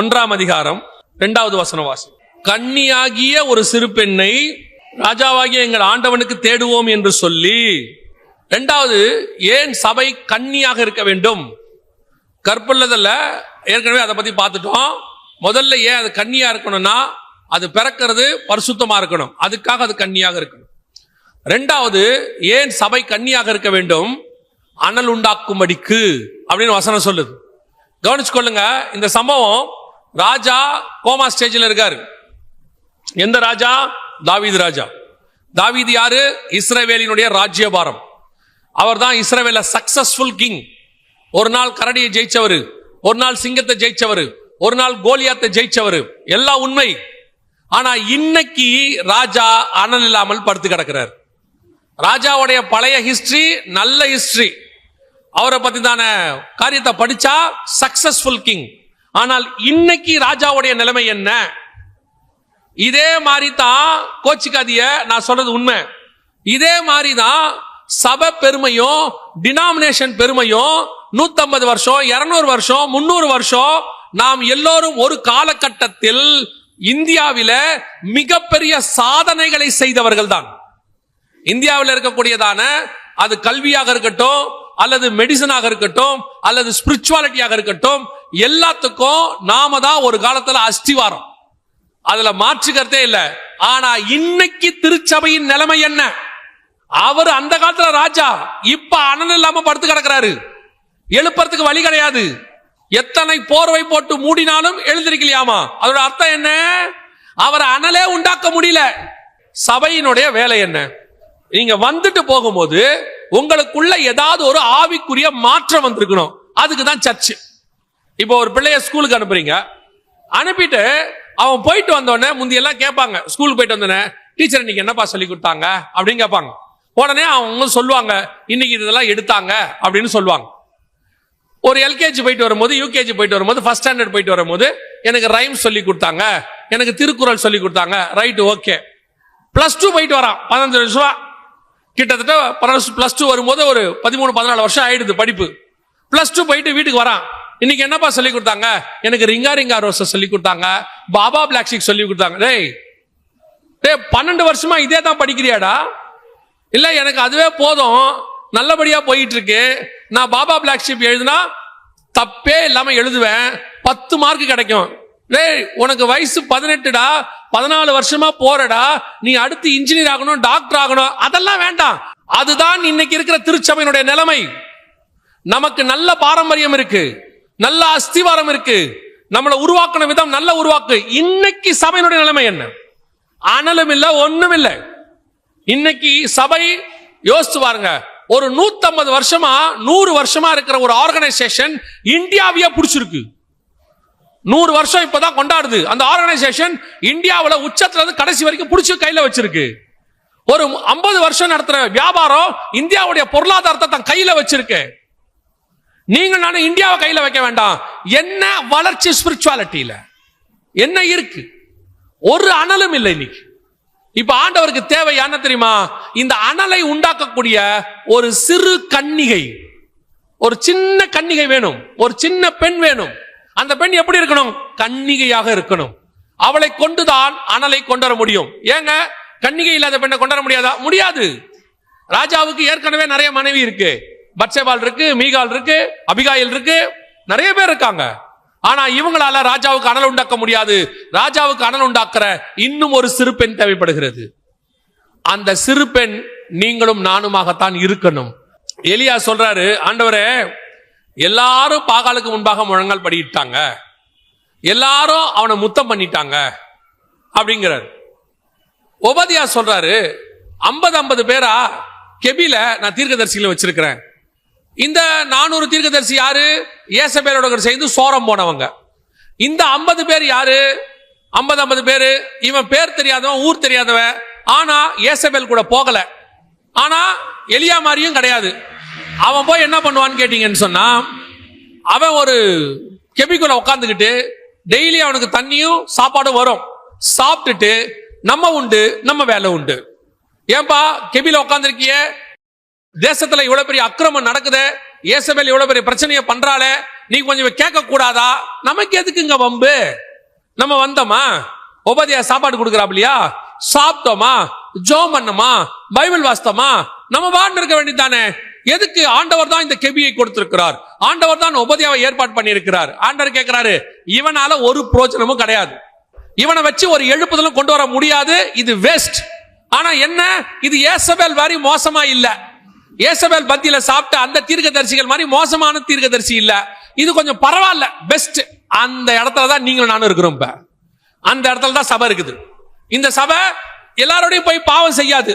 1ஆம் அதிகாரம் 2வது வசனம் வாசி. கன்னியாகிய ஒரு சிறு பெண்ணை ராஜாவாகிய எங்கள் ஆண்டவனுக்கு தேடுவோம் என்று சொல்லி. 2வது, ஏன் சபை கன்னியாக இருக்க வேண்டும்? கற்புள்ளதல்ல, ஏற்கனவே அதை பத்தி பார்த்துட்டோம். முதல்ல ஏன் அது கன்னியா இருக்கணும்னா, அது பிறக்கிறது பரிசுத்தமா இருக்கணும், அதுக்காக அது கன்னியாக இருக்கணும். 2வது, ஏன் சபை கன்னியாக இருக்க வேண்டும்? அனல் உண்டாக்கும்படிக்கு அப்படின்னு வசனம் சொல்லுது. கவனிச்சுக்கொள்ளுங்க. இந்த சம்பவம், ராஜா கோமா ஸ்டேஜில் இருக்காரு. எந்த ராஜா? தாவீது ராஜா. தாவீது யாரு? இஸ்ரவேலினுடைய ராஜ்யபாரம். அவர் தான் இஸ்ரவேல சக்சஸ்ஃபுல் கிங். ஒரு நாள் கரடியை ஜெயிச்சவர், ஒரு நாள் சிங்கத்தை ஜெயிச்சவர், ஒரு நாள் கோலியாத்தை ஜெயிச்சவர், எல்லாம் உண்மை. ஆனா இன்னைக்கு ராஜா அனல் இல்லாமல் படுத்து கிடக்கிறார். ராஜாவுடைய பழைய ஹிஸ்டரி நல்ல ஹிஸ்டரி, அவரை பத்தி தான காரியத்தை படிச்சா சக்சஸ்ஃபுல் கிங். ஆனால் இன்னைக்கு ராஜாவுடைய நிலைமை என்ன? இதே மாதிரி தான், கோச்சிக்காதிய, நான் சொல்றது உண்மை. இதே மாதிரி தான் சபை பெருமையும் டினாமினேஷன் பெருமையும் 150 வருஷம், 200 வருஷம், 300 வருஷம் நாம் எல்லோரும் ஒரு காலகட்டத்தில் இந்தியாவில மிகப்பெரிய சாதனைகளை செய்தவர்கள் தான். இந்தியாவில் இருக்கக்கூடியதான அது கல்வியாக இருக்கட்டும், அல்லது மெடிசனாக இருக்கட்டும், அல்லது ஸ்பிரிச்சுவாலிட்டியாக இருக்கட்டும், எல்லாத்துக்கும் நாம தான் ஒரு காலத்துல அஸ்திவாரம். அதுல மாற்றுக்கிறதே இல்ல. ஆனா இன்னைக்கு திருச்சபையின் நிலைமை என்ன? அவர் அந்த காலத்துல ராஜா, இப்ப அனல் இல்லாம படுத்து கிடக்கிறாரு. எழுப்புறதுக்கு வழி கிடையாது. எத்தனை போர்வை போட்டு மூடினாலும் எழுந்திருக்கலையாமா. அதோட அர்த்தம் என்ன? அவர் அனலே உண்டாக்க முடியல. சபையினுடைய வேலை என்ன? நீங்க வந்துட்டு போகும்போது உங்களுக்குள்ள ஏதாவது ஒரு ஆவிக்குரிய மாற்றம் வந்திருக்கணும். அதுக்கு தான் சர்ச். இப்போ ஒரு பிள்ளைய ஸ்கூலுக்கு அனுப்புறீங்க, அனுப்பிட்டு அவன் போயிட்டு வந்தோடனே முந்தியெல்லாம் கேட்பாங்க, ஸ்கூலுக்கு போயிட்டு வந்தோடனே டீச்சர் இன்னைக்கு என்னப்பா சொல்லி கொடுத்தாங்க அப்படின்னு கேட்பாங்க. உடனே அவங்க சொல்லுவாங்க, இன்னைக்கு இதெல்லாம் எடுத்தாங்க அப்படின்னு சொல்லுவாங்க. ஒரு எல்கேஜி போயிட்டு வரும்போது, யூகேஜி போயிட்டு வரும்போது, ஃபர்ஸ்ட் ஸ்டாண்டர்ட் போயிட்டு வரும்போது எனக்கு ரைம் சொல்லி கொடுத்தாங்க, எனக்கு திருக்குறள் சொல்லி கொடுத்தாங்க. Right, okay. +2 போயிட்டு வரான், 15 வருஷம் கிட்டத்தட்ட. +2 வரும்போது ஒரு 13-14 வருஷம் ஆயிடுது படிப்பு. +2 போயிட்டு வீட்டுக்கு வரான். இன்னைக்கு என்னப்பா சொல்லி கொடுத்தாங்க? எனக்கு ரிங்கா ரிங்கா ரோஸ சொல்லி கொடுத்தாங்க, பாபா பிளாக் ஷீப் சொல்லி கொடுத்தாங்க. டேய் 12 வருஷமா இதே தான் படிக்கிறியாடா? இல்ல எனக்கு அதுவே போதும், நல்லபடியா போயிட்டு இருக்கு, நான் பாபா பிளாக் ஷீப் எழுதுனா தப்பே இல்லாம எழுதுவேன், 10 மார்க் கிடைக்கும். டேய் உனக்கு வயசு 18டா, 14 வருஷமா போறடா, நீ அடுத்து இன்ஜினியர் ஆகணும், டாக்டர் ஆகணும், அதெல்லாம் வேண்டாம். அதுதான் இன்னைக்கு இருக்கிற திருச்சபையினுடைய நிலைமை. நமக்கு நல்ல பாரம்பரியம் இருக்கு, நல்ல அஸ்திவாரம் இருக்கு, நம்மளை உருவாக்கின விதம் நல்ல உருவாக்கு. இன்னைக்கு சபையினுடைய நிலைமை என்ன? அனலும் இல்ல, ஒண்ணும் இல்லை. இன்னைக்கு சபை யோசிச்சு பாருங்க, ஒரு 150 வருஷமா 100 வருஷமா இருக்கிற ஒரு ஆர்கனைசேஷன் இந்தியாவையே பிடிச்சிருக்கு. 100 வருஷம் இப்பதான் கொண்டாடுது. அந்த ஆர்கனைசேஷன் இந்தியாவுல உச்சத்துல இருந்து கடைசி வரைக்கும் பிடிச்சி கையில வச்சிருக்கு. ஒரு 50 வருஷம் நடத்துற வியாபாரம் இந்தியாவுடைய பொருளாதாரத்தை தன் கையில வச்சிருக்கு. நீங்க நானும் இந்தியாவை கையில வைக்க வேண்டாம். என்ன வளர்ச்சி ஸ்பிரிச்சுவாலிட்டியில என்ன இருக்கு? ஒரு அனலும் இல்லை இன்னைக்கு. இப்ப ஆண்டவருக்கு தேவை என்ன தெரியுமா? இந்த அனலை உண்டாக்கக்கூடிய ஒரு சிறு கன்னிகை, ஒரு சின்ன கன்னிகை வேணும், ஒரு சின்ன பெண் வேணும். அந்த பெண் எப்படி இருக்கணும்? கன்னிகையாக இருக்கணும். அவளை கொண்டுதான் அனலை கொண்டு வர முடியும். ஏங்க கன்னிகை இல்லாத பெண்ணை கொண்டு வர முடியாதா? முடியாது. ராஜாவுக்கு ஏற்கனவே நிறைய மனைவி இருக்கு. பத்சேபாள் இருக்கு, மீகால் இருக்கு, அபிகாயில் இருக்கு, நிறைய பேர் இருக்காங்க. ஆனா இவங்களால ராஜாவுக்கு அனல் உண்டாக்க முடியாது. ராஜாவுக்கு அனல் உண்டாக்குற இன்னும் ஒரு சிறு பெண் தேவைப்படுகிறது. அந்த சிறு பெண் நீங்களும் நானுமாகத்தான் இருக்கணும். எலியா சொல்றாரு, ஆண்டவரே எல்லாரும் பாகாலுக்கு முன்பாக முழங்கால் படிட்டாங்க, எல்லாரும் அவனை முத்தம் பண்ணிட்டாங்க அப்படிங்கிறார். ஒபதியா சொல்றாரு, 50 பேரா கெபில நான் தீர்க்கதரிசிகளை வச்சிருக்கிறேன். இந்த 400 தீர்க்கதரிசி யாரு? ஏசபேலோட சேர்ந்து சோரம் போனவங்க. இந்த 50 பேர் யாரு? 50 பேரு இவன் பேர் தெரியாதவன், ஊர் தெரியாதவன். ஆனா ஏசபேல் கூட போகல. ஆனா எலியா மாதிரியும் கிடையாது. அவன் போய் என்ன பண்ணுவான்னு கேட்டீங்கன்னு சொன்னா, அவன் ஒரு கெபிக்குள்ள உட்காந்துக்கிட்டு டெய்லி அவனுக்கு தண்ணியும் சாப்பாடும் வரும். சாப்பிட்டுட்டு நம்ம உண்டு, நம்ம வேலை உண்டு. ஏன்பா கெபில உட்காந்துருக்கிய? தேசத்துல இவ்வளவு பெரிய அக்கிரமம் நடக்குது, ஏசபேல் இவ்வளவு பெரிய பிரச்சனையை பண்றாளே, நீ கொஞ்சம் கேட்க கூடாதா? நமக்கு எதுக்குங்க வம்பு? நம்ம வந்தோமா, உபதியா சாப்பாடு கொடுக்குறாப்லையா, சாப்பிட்டோமா, ஜோம் பண்ணோமா, பைபிள் வாசித்தோமா, நம்ம வாழ்ந்து இருக்க வேண்டியதானே. எதுக்கு? ஆண்டவர் தான் இந்த கெபியை கொடுத்திருக்கிறார், ஆண்டவர் தான் உபதியாவை ஏற்பாடு பண்ணி இருக்கிறார். ஆண்டவர் கேட்கிறாரு, இவனால ஒரு பிரோஜனமும் கிடையாது, இவனை வச்சு ஒரு எழுப்புதலும் கொண்டு வர முடியாது, இது வேஸ்ட். ஆனா என்ன, இது ஏசபேல் மாதிரி மோசமா இல்ல, ஏசபேல் பத்தியில சாப்பிட்ட அந்த தீர்க்கதரிசிகள் மாதிரி மோசமான தீர்க்கதரிசி இல்ல, இது கொஞ்சம் பரவாயில்ல, பெஸ்ட். அந்த இடத்துல தான் நீங்களும் நானும் இருக்கிறோம். இப்ப அந்த இடத்துல தான் சபை இருக்குது. இந்த சபை எல்லாரோடையும் போய் பாவம் செய்யாது,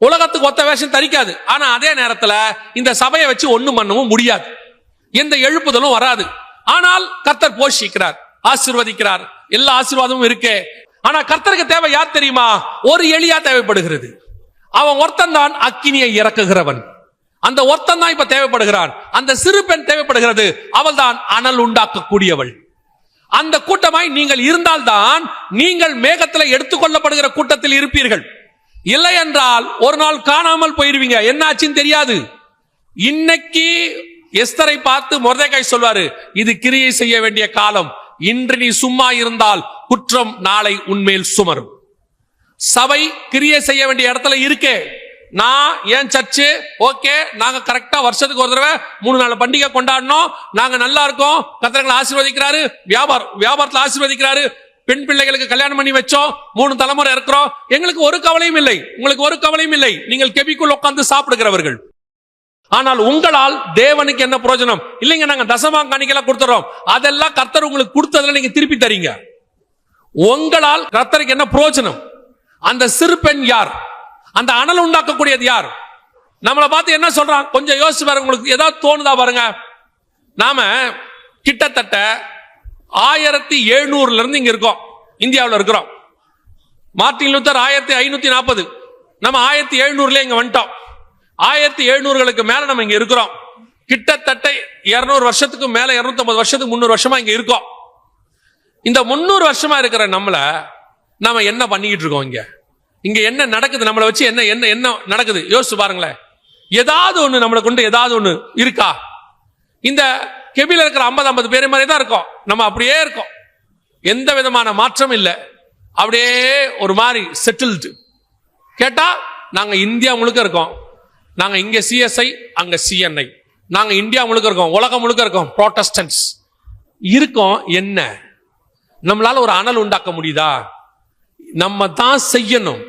உலகத்துக்கு ஒத்த வேஷம் தரிக்காது. ஆனா அதே நேரத்துல இந்த சபையை வச்சு ஒண்ணும் பண்ணவும் முடியாது, எந்த எழுப்புதலும் வராது. ஆனால் கர்த்தர் போஷிக்கிறார், ஆசீர்வதிக்கிறார், எல்லா ஆசீர்வாதமும் இருக்கு. ஆனா கர்த்தருக்கு தேவை யார் தெரியுமா? ஒரு எலியா தேவைப்படுகிறது. அவன் ஒருத்தன் தான் அக்கினியை இறக்குகிறவன், அந்த ஒருத்தன் தான் இப்ப தேவைப்படுகிறான். அந்த சிறு பெண் தேவைப்படுகிறது, அவள் தான் அனல் உண்டாக்கக்கூடியவள். அந்த கூட்டமாய் நீங்கள் இருந்தால்தான் நீங்கள் மேகத்தில் எடுத்துக்கொள்ளப்படுகிற கூட்டத்தில் இருப்பீர்கள். இல்லை என்றால் ஒரு நாள் காணாமல் போயிருவீங்க, என்ன ஆச்சுன்னு தெரியாது. இன்னைக்கு எஸ்தரை பார்த்து மொர்தெகாய் சொல்வாரு, இது கிரியை செய்ய வேண்டிய காலம், இன்று நீ சும்மா இருந்தால் குற்றம் நாளை உன்மேல் சுமரும். சபை கிரியை செய்ய வேண்டிய இடத்துல இருக்கே. நான் ஏன் சர்ச்சு ஓகே, நாங்க கரெக்டா வருஷத்துக்கு ஒரு தடவை 3-4 பண்டிகை கொண்டாடணும், நாங்க நல்லா இருக்கோம், கர்த்தர்களை ஆசீர்வதிக்கிறாரு, வியாபாரத்துல ஆசீர்வதிக்கிறாரு, பெண் பிள்ளைகளுக்கு கல்யாணம் பண்ணி வச்சோம், 3 தலைமுறை இருக்கிறோம், எங்களுக்கு ஒரு கவலையும் இல்லை, உங்களுக்கு ஒரு கவலையும் இல்லை, நீங்கள் கெபிக்குள் உட்கார்ந்து சாப்பிடுகிறவர்கள். ஆனால் உங்களால் தேவனுக்கு என்ன பிரயோஜனம்? இல்லைங்க, நாங்க தசமாம் காணிக்கைலாம் கொடுத்துறோம், அதெல்லாம் கர்த்தர் உங்களுக்கு கொடுத்ததுல நீங்க திருப்பி தரீங்க. உங்களால் கர்த்தருக்கு என்ன பிரயோஜனம்? அந்த சிறு பெண் யார்? அந்த அனல் உண்டாக்கக்கூடியது யார்? நம்மளை பார்த்து என்ன சொல்றான்? கொஞ்சம் யோசிச்சு பாருங்க, உங்களுக்கு ஏதாவது தோணுதா பாருங்க. நாம கிட்டத்தட்ட 1700 இருந்து இங்க இருக்கோம், இந்தியாவில் இருக்கிறோம். மார்ட்டின் லூத்தர் 1540, நம்ம 1700 இங்க வந்துட்டோம். 1700களுக்கு மேல நம்ம இங்க இருக்கிறோம். கிட்டத்தட்ட 200 வருஷத்துக்கு மேல, 250 வருஷத்துக்கு 300 வருஷமா இங்க இருக்கோம். இந்த 300 வருஷமா இருக்கிற நம்மள நாம என்ன பண்ணிக்கிட்டு இருக்கோம்? இங்க என்ன நடக்குது? நம்மளை வச்சு என்ன என்ன என்ன நடக்குது? யோசிச்சு பாருங்களேன். ஏதாவது ஒண்ணு நம்மளை கொண்டு ஏதாவது ஒண்ணு இருக்கா? இந்த கெபில இருக்கிற 50 பேர் மாதிரி தான் இருக்கோம், நம்ம அப்படியே இருக்கோம், எந்த விதமான மாற்றம் இல்லை, அப்படியே ஒரு மாதிரி செட்டில்டு. கேட்டா நாங்க இந்தியா முழுக்க இருக்கோம், நாங்க இங்க சிஎஸ்ஐ, அங்க சிஎன்ஐ, நாங்க இந்தியா முழுக்க இருக்கோம், உலகம் முழுக்க இருக்கோம், புரோட்டஸ்டன்ட்ஸ் இருக்கோம். என்ன நம்மளால ஒரு அனல் உண்டாக்க முடியுதா? நம்ம தான் செய்யணும்,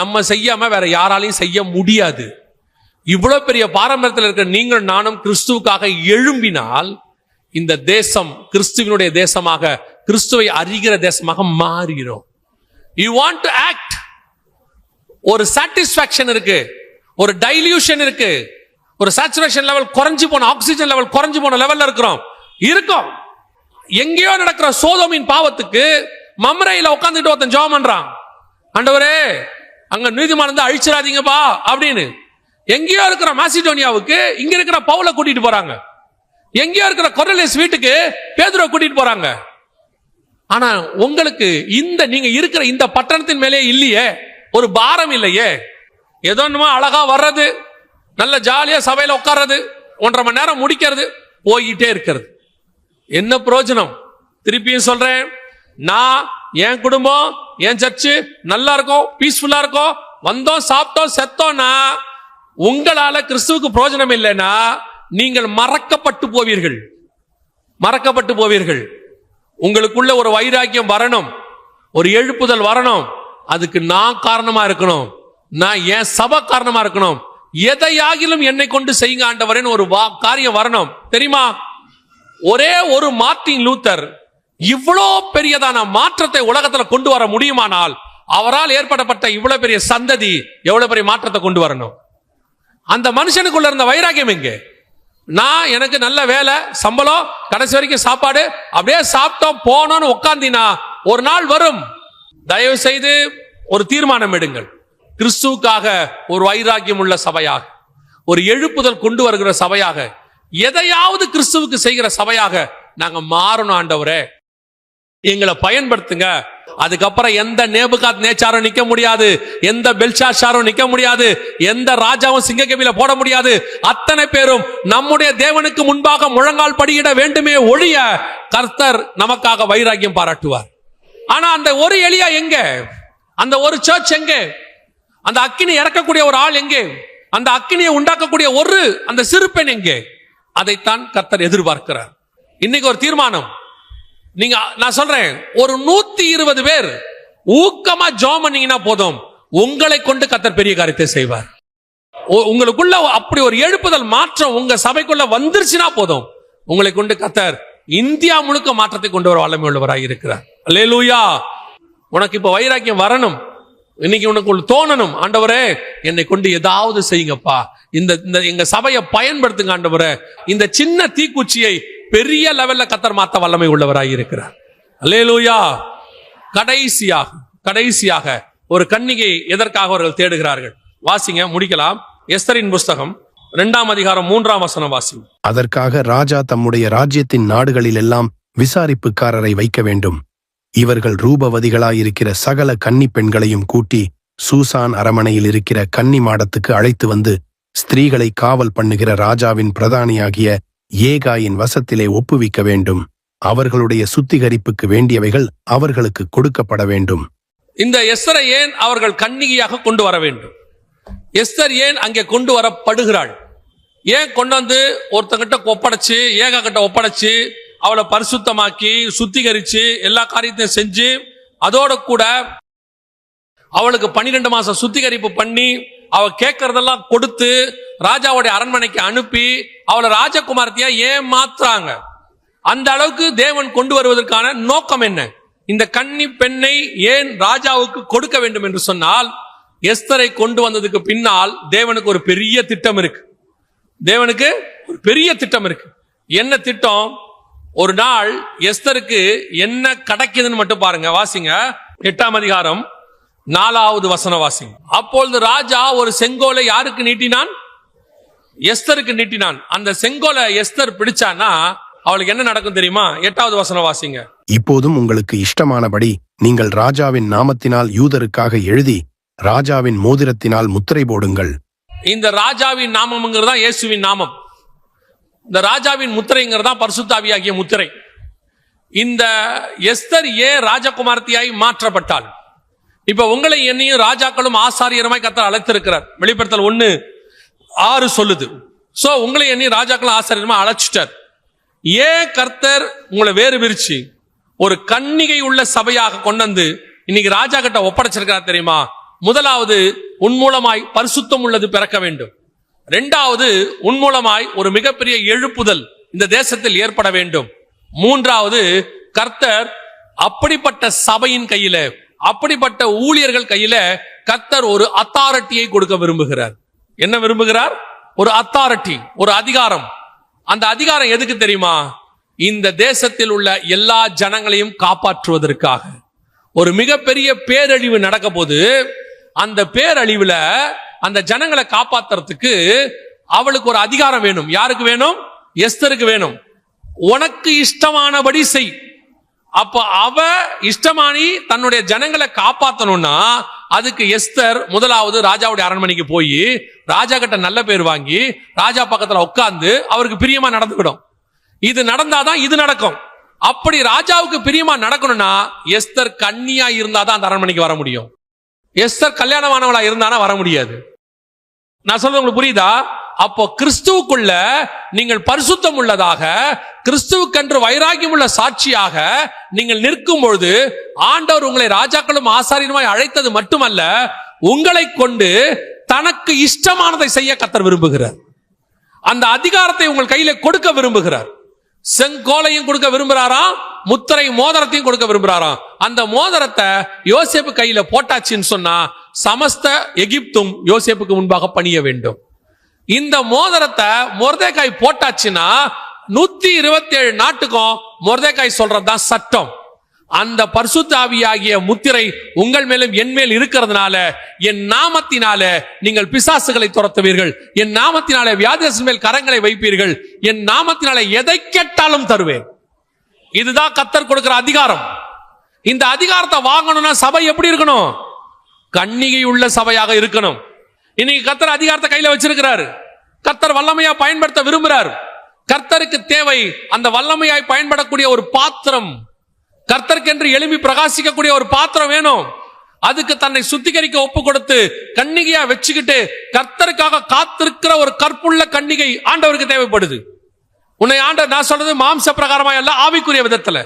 நம்ம செய்யாம வேற யாராலையும் செய்ய முடியாது. இவ்வளவு பெரிய பாரம்பரியத்தில் இருக்கிற நீங்கள் நானும் கிறிஸ்துவுக்காக எழும்பினால் இந்த தேசம் கிறிஸ்துவினுடைய தேசமாக, கிறிஸ்துவை அறிகிற தேசமாக மாறுகிறோம். You want to act. ஒரு சாட்டிஸ்பாக்சன் இருக்கு, ஒரு டைல்யூஷன் இருக்கு, ஒரு சேச்சுரேஷன் லெவல் குறைஞ்சு போன, ஆக்சிஜன் லெவல் குறைஞ்சு போன லெவல்ல இருக்கோம். எங்கேயோ நடக்கிற சோதோமின் பாவத்துக்கு மம்ரையில உட்கார்ந்துட்டு ஒருத்தன் ஜெபம் பண்றான், ஆண்டவரே அங்க நீதிமானத்தை அழிச்சிடாதீங்கப்பா அப்படின்னு. எங்கேயோ இருக்கிற மாசிடோனியாவுக்கு இங்க இருக்கிற பவுலை கூட்டிட்டு போறாங்க, எங்கேயோ இருக்கிற கொர்னேலியஸ் வீட்டுக்கு பேதுருவை கூட்டிட்டு போறாங்க. ஆனா உங்களுக்கு நீங்க இருக்கிற இந்த பட்டணத்தின் மேலே இல்லையே, ஒரு பாரம் இல்லையே. ஏதோ அழகா வர்றது, நல்ல ஜாலியா சபையில உட்கார்றது, 1.5 மணி நேரம் முடிக்கிறது, போயிட்டே இருக்கிறது. என்ன பிரயோஜனம்? திருப்பியும் சொல்றேன், நான் என் குடும்பம் என் சர்ச்சு நல்லா இருக்கும், பீஸ்ஃபுல்லா இருக்கும், வந்தோம் சாப்பிட்டோம் செத்தோம்னா உங்களால கிறிஸ்துவுக்கு பிரயோஜனம் இல்லைன்னா நீங்கள் மறக்கப்பட்டு போவீர்கள். உங்களுக்குள்ள ஒரு வைராக்கியம் வரணும், ஒரு எழுப்புதல் வரணும். அதுக்கு நான் காரணமா இருக்கணும், நான் என் சபை காரணமா இருக்கணும். எதையாகிலும் என்னை கொண்டு செய்யுங்க ஆண்டவரேன்னு ஒரு காரியம் வரணும். தெரியுமா, ஒரே ஒரு மார்ட்டின் லூத்தர் இவ்வளோ பெரியதான மாற்றத்தை உலகத்துல கொண்டு வர முடியுமானால் அவரால் ஏற்படப்பட்ட இவ்வளவு பெரிய சந்ததி எவ்வளவு பெரிய மாற்றத்தை கொண்டு வரணும். அந்த மனுஷனுக்குள்ள இருந்த வைராக்கியம் எங்கே? நான் எனக்கு நல்ல வேலை, சம்பளம், கடைசி வரைக்கும் சாப்பாடு, அப்படியே சாப்பிட்டோம் போனோம்னு உட்கார்ந்தினா ஒரு நாள் வரும். தயவு செய்து ஒரு தீர்மானம் எடுங்கள், கிறிஸ்துவுக்காக ஒரு வைராக்கியம் உள்ள சபையாக, ஒரு எழுப்புதல் கொண்டு வருகிற சபையாக, எதையாவது கிறிஸ்துவுக்கு செய்கிற சபையாக நாங்க மாறணும். ஆண்டவரே எங்களை பயன்படுத்துங்க. அதுக்கப்புறம் எந்த நேபுகாத் நேச்சாரும் நிக்க முடியாது, எந்த பெல்ஷாஷாரும் நிக்க முடியாது, எந்த ராஜாவும் சிங்கக்கவில போட முடியாது. அத்தனை பேரும் நம்முடைய தேவனுக்கு முன்பாக முழங்கால் படியிட வேண்டுமே ஒழிய கர்த்தர் நமக்காக வைராக்கியம் பாராட்டுவார். ஆனா அந்த ஒரு எலியா எங்க? அந்த ஒரு சர்ச் எங்க? அந்த அக்கினி இறக்கக்கூடிய ஒரு ஆள் எங்கே? அந்த அக்கினியை உண்டாக்கக்கூடிய அந்த சிறு பெண் எங்கே? அதைத்தான் கர்த்தர் எதிர்பார்க்கிறார். இன்னைக்கு ஒரு தீர்மானம். நான் சொல்றேன், ஒரு 120 பேர் ஊக்கமா ஜெபம் பண்ணீங்கன்னா போதும், உங்களை கொண்டு கர்த்தர் பெரிய காரியத்தை செய்வார். உங்களுக்குள்ள அப்படி ஒரு எழுப்புதல் மாற்றம் உங்க சபைக்குள்ள வந்துருச்சுன்னா போதும், உங்களை கொண்டு கர்த்தர் இந்தியா முழுக்க மாற்றத்தை கொண்டு வர வல்லமை உள்ளவராக இருக்கிறார். அல்லேலூயா. உனக்கு இப்ப வைராக்கியம் வரணும். இன்னைக்கு உனக்கு தோணணும், ஆண்டவரே என்னை கொண்டு ஏதாவது செய்யுங்கப்பா, இந்த எங்க சபையை பயன்படுத்துங்க ஆண்டவரே. இந்த சின்ன தீக்குச்சியை பெரிய லெவல்ல கர்த்தர் மாத்த வல்லமை உள்ளவராக இருக்கிறார். அல்லேலூயா. கடைசியாக ஒரு கன்னிகை எதற்காக அவர்கள் தேடுகிறார்கள்? வாசிங்க, முடிக்கலாம். எஸ்தரின் புஸ்தகம் 2ஆம் அதிகாரம் 3ஆம் வசனம் வாசிங்க. அதற்காக ராஜா தம்முடைய ராஜ்யத்தின் நாடுகளில் எல்லாம் விசாரிப்புக்காரரை வைக்க வேண்டும். இவர்கள் ரூபவதிகளாயிருக்கிற சகல கன்னி பெண்களையும் கூட்டி சூசான் அரமனையில் இருக்கிற கன்னி மாடத்துக்கு அழைத்து வந்து ஸ்திரீகளை காவல் பண்ணுகிற ராஜாவின் பிரதானியாகிய ஏகாயின் வசத்திலே ஒப்புவிக்க வேண்டும். அவர்களுடைய சுத்திகரிப்புக்கு வேண்டியவைகள் அவர்களுக்கு கொடுக்கப்பட வேண்டும். இந்த எஸ்தரை ஏன் அவர்கள் கன்னிகையாக கொண்டு வர வேண்டும்? எஸ்தர் ஏன் அங்கே கொண்டு வரப்படுகிறாள்? ஏன் கொண்டு வந்து ஒருத்தங்கிட்ட ஒப்படைச்சு, ஏகா கிட்ட ஒப்படைச்சு, அவளை பரிசுத்தமாக்கி சுத்திகரிச்சு எல்லா காரியத்தையும் செஞ்சு, அதோட கூட அவளுக்கு 12 மாசம் சுத்திகரிப்பு பண்ணி அவ கேட்கறதெல்லாம் கொடுத்து ராஜாவுடைய அரண்மனைக்கு அனுப்பி அவளை ராஜகுமாரத்தியா ஏன் மாத்துறாங்க? அந்த அளவுக்கு தேவன் கொண்டு வருவதற்கான நோக்கம் என்ன? இந்த கன்னி பெண்ணை ஏன் ராஜாவுக்கு கொடுக்க வேண்டும் என்று சொன்னால், எஸ்தரை கொண்டு வந்ததுக்கு பின்னால் தேவனுக்கு ஒரு பெரிய திட்டம் இருக்கு. என்ன திட்டம்? ஒரு நாள் எஸ்தருக்கு என்ன கிடைக்குதுன்னு மட்டும் பாருங்க. வாசிங்க, 8ஆம் அதிகாரம் 4வது வசனம் வாசிங்க. அப்பொழுது ராஜா ஒரு செங்கோலை யாருக்கு நீட்டினான்? எஸ்தருக்கு நீட்டினான். அந்த செங்கோலை எஸ்தர் பிடிச்சானா அவளுக்கு என்ன நடக்கும் தெரியுமா? 8வது வசனம் வாசிங்க. இப்போதும் உங்களுக்கு இஷ்டமானபடி நீங்கள் ராஜாவின் நாமத்தினால் யூதருக்காக எழுதி ராஜாவின் மோதிரத்தினால் முத்திரை போடுங்கள். இந்த ராஜாவின் நாமம்ங்கிறதா இயேசுவின் நாமம். இந்த ராஜாவின் முத்திரைங்கிறதா பரிசுத்த ஆவியாகிய முத்திரை. இந்த எஸ்தர் ஏன் ராஜகுமாரத்தியாய் மாற்றப்பட்டாள்? இப்ப உங்களை என்னையும் ராஜாக்களும் ஆசாரியருமாய் கர்த்தர் அழைத்திருக்கிறார். வெளிப்படுத்தல் 1:6 சொல்லுது. சோ உங்களை என்னையும் ராஜாக்களும் ஆசாரியருமா அழைச்சிட்டார். ஏன் கர்த்தர் உங்களை வேறு பிரிச்சு ஒரு கன்னிகை உள்ள சபையாக கொண்டு வந்து இன்னைக்கு ராஜா கிட்ட ஒப்படைச்சிருக்கிறார் தெரியுமா? முதலாவது, உன் மூலமாய் பரிசுத்தம் உள்ளது பிறக்க வேண்டும். 2வது, உன் மூலமாய் ஒரு மிகப்பெரிய எழுப்புதல் இந்த தேசத்தில் ஏற்பட வேண்டும். 3வது, கர்த்தர் அப்படிப்பட்ட சபையின் கையில, அப்படிப்பட்ட ஊழியர்கள் கையில கர்த்தர் ஒரு அத்தாரிட்டியை கொடுக்க விரும்புகிறார். என்ன விரும்புகிறார்? ஒரு அத்தாரிட்டி, ஒரு அதிகாரம். அந்த அதிகாரம் எதுக்கு தெரியுமா? இந்த தேசத்தில் உள்ள எல்லா ஜனங்களையும் காப்பாற்றுவதற்காக. ஒரு மிகப்பெரிய பேரழிவு நடக்க போது, அந்த பேரழிவுல அந்த ஜனங்களை காப்பாத்துறதுக்கு அவளுக்கு ஒரு அதிகாரம் வேணும். யாருக்கு வேணும்? எஸ்தருக்கு வேணும். உனக்கு இஷ்டமானபடி செய். அப்ப அவ இஷ்டமானி தன்னுடைய ஜனங்களை காப்பாத்தணும்னா அதுக்கு எஸ்தர் முதலாவது ராஜாவுடைய அரண்மனைக்கு போய் ராஜா கிட்ட நல்ல பேர் வாங்கி ராஜா பக்கத்துல உட்கார்ந்து அவருக்கு பிரியமா நடந்துக்கிடும். இது நடந்தாதான் இது நடக்கும். அப்படி ராஜாவுக்கு பிரியமா நடக்கணும்னா எஸ்தர் கன்னியா இருந்தாதான் அந்த அரண்மனைக்கு வர முடியும். எஸ்தர் கல்யாணமானவளா இருந்தானா வர முடியாது. நான் சொல்றது உங்களுக்கு புரியுதா? அப்போ கிறிஸ்துவுக்குள்ள நீங்கள் பரிசுத்தம் உள்ளதாக, கிறிஸ்துவுக்கென்று வைராக்கியம் உள்ள சாட்சியாக நீங்கள் நிற்கும் பொழுது ஆண்டவர் உங்களை ராஜாக்களும் ஆசாரியருமாய் அழைத்தது மட்டுமல்ல, உங்களை கொண்டு தனக்கு இஷ்டமானதை செய்ய கர்த்தர் விரும்புகிறார். அந்த அதிகாரத்தை உங்கள் கையில கொடுக்க விரும்புகிறார். செங்கோலையும் கொடுக்க விரும்புறாராம், முத்திரை மோதிரத்தையும் கொடுக்க விரும்புறாராம். அந்த மோதிரத்தை யோசேப்பு கையில போட்டாச்சுன்னு சொன்னா சமஸ்த எகிப்தும் யோசேப்புக்கு முன்பாக பணிய வேண்டும். இந்த மோதிரத்தை மொர்தெகாய் போட்டாச்சுன்னா 127 நாட்டுக்கும் மொர்தெகாய் சொல்றதுதான் சட்டம். அந்த பரிசுத்த ஆவியாகிய முத்திரை உங்கள் மேலும் என் மேல் இருக்கிறதுனால என் நாமத்தினால நீங்கள் பிசாசுகளை துரத்துவீர்கள், என் நாமத்தினால வியாதியஸ்தர் மேல் கரங்களை வைப்பீர்கள், என் நாமத்தினால எதை கேட்டாலும் தருவேன். இதுதான் கர்த்தர் கொடுக்கிற அதிகாரம். இந்த அதிகாரத்தை வாங்கணும்னா சபை எப்படி இருக்கணும்? கன்னிகை உள்ள சபையாக இருக்கணும். இன்னைக்கு கர்த்தர் அதிகாரத்தை கையில வச்சிருக்கிறாரு. கர்த்தர் வல்லமையா பயன்படுத்த விரும்புறாரு. கர்த்தருக்கு தேவை அந்த வல்லமையாய் பயன்படக்கூடிய ஒரு பாத்திரம். கர்த்தருக்கென்று எழும்பி பிரகாசிக்கக்கூடிய ஒரு பாத்திரம் வேணும். அதுக்கு தன்னை சுத்திகரிக்க ஒப்பு கொடுத்து கன்னிகையா வச்சுக்கிட்டு கர்த்தருக்காக காத்திருக்கிற ஒரு கற்புள்ள கன்னிகை ஆண்டவருக்கு தேவைப்படுது. உன்னை ஆண்டவர், நான் சொல்றது மாம்ச பிரகாரமா அல்ல, ஆவிக்குரிய விதத்துல.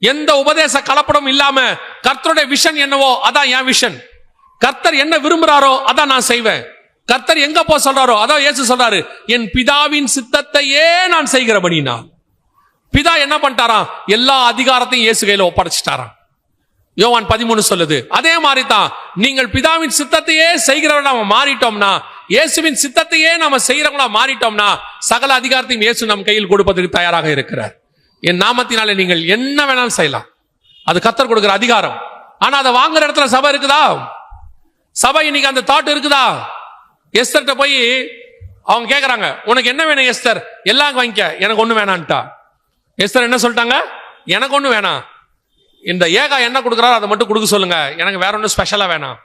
எந்த உபதேச கலப்படம் இல்லாம கர்த்தருடைய விஷன் என்னவோ அதான் என் விஷன். கர்த்தர் என்ன விரும்புறாரோ அதான் நான் செய்வேன். கர்த்தர் எங்க போ சொல்றாரோ அதான் இயேசு சொல்றாரு, என் பிதாவின் சித்தத்தையே நான் செய்கிறபடினா. பிதா என்ன பண்ணிட்டாராம்? எல்லா அதிகாரத்தையும் இயேசு கையில ஒப்படைச்சிட்டாராம். யோவான் 13 சொல்லுது. அதே மாதிரி தான் நீங்கள் பிதாவின் சித்தத்தையே செய்கிறவர்களா நாம மாறிட்டோம்னா, இயேசுவின் சித்தத்தையே நாம செய்யறவங்களா மாறிட்டோம்னா, சகல அதிகாரத்தையும் இயேசு நம் கையில் கொடுப்பதற்கு தயாராக இருக்கிறார். என் நாமத்தினாலே நீங்கள் என்ன வேணாலும் செய்யலாம். அது கர்த்தர் கொடுக்கிற அதிகாரம். ஆனா அதை வாங்குற இடத்துல சபை இருக்குதா? சபை இன்னைக்கு அந்த தாட் இருக்குதா? எஸ்தர்ட்ட போய் அவங்க கேட்கறாங்க, உனக்கு என்ன வேணும் எஸ்தர்? எல்லாம் வாங்கிக்க, எனக்கு ஒண்ணு வேணான்ட்டா. எஸ்தர் என்ன சொல்லிட்டாங்க? எனக்கு ஒண்ணு வேணாம், இந்த ஏகா என்ன கொடுக்குறாரோ அதை மட்டும் கொடுக்க சொல்லுங்க, எனக்கு வேற ஒன்றும் ஸ்பெஷலா வேணாம்.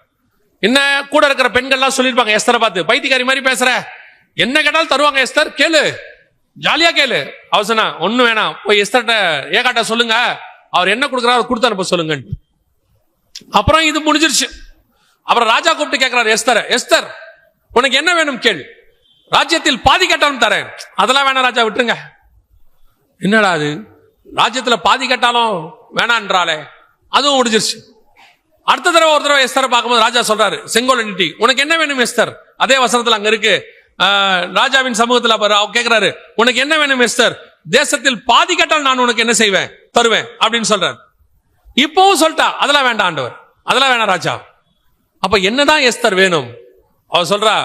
என்ன கூட இருக்கிற பெண்கள்லாம் சொல்லியிருப்பாங்க எஸ்தரை பார்த்து, பைத்தியக்காரி மாதிரி பேசுற, என்ன கேட்டாலும் தருவாங்க எஸ்தர், கேளு, ஜாலியா கேளு. அவர் சொன்னா ஒண்ணு வேணாம், போய் எஸ்தர்ட்ட ஏகாட்ட சொல்லுங்க, அவர் என்ன கொடுக்குறாரு கொடுத்து அனுப்ப சொல்லுங்க. அப்புறம் இது முடிஞ்சிருச்சு. அப்புறம் ராஜா கூப்பிட்டு கேட்கிறார் எஸ்தர், எஸ்தர் உனக்கு என்ன வேணும் கேள், ராஜ்யத்தில் பாதி கேட்டாலும் தரேன். அதெல்லாம் வேணாம் ராஜா, விட்டுருங்க. என்னடா அது, ராஜ்யத்துல பாதி கேட்டாலும் வேணான்றாலே, அதுவும் முடிஞ்சிருச்சு. அடுத்த தடவை ஒரு தடவை எஸ்தரை பார்க்கும்போது ராஜா சொல்றாரு, செங்கோல் நீட்டி, உனக்கு என்ன வேணும் எஸ்தர்? அதே வசனத்துல அங்க இருக்கு, ராஜாவின் சமூகத்துல கேட்கிறாரு, உனக்கு என்ன வேணும் எஸ்தர்? தேசத்தில் பாதி கேட்டால் நான் உனக்கு என்ன செய்வேன்? தருவேன் அப்படின்னு சொல்றாரு. இப்பவும் சொல்லிட்டா, அதெல்லாம் வேண்டாம் ஆண்டவர், அதெல்லாம் வேணாம் ராஜா. அப்ப என்னதான் எஸ்தர் வேணும்? அவர் சொல்றா,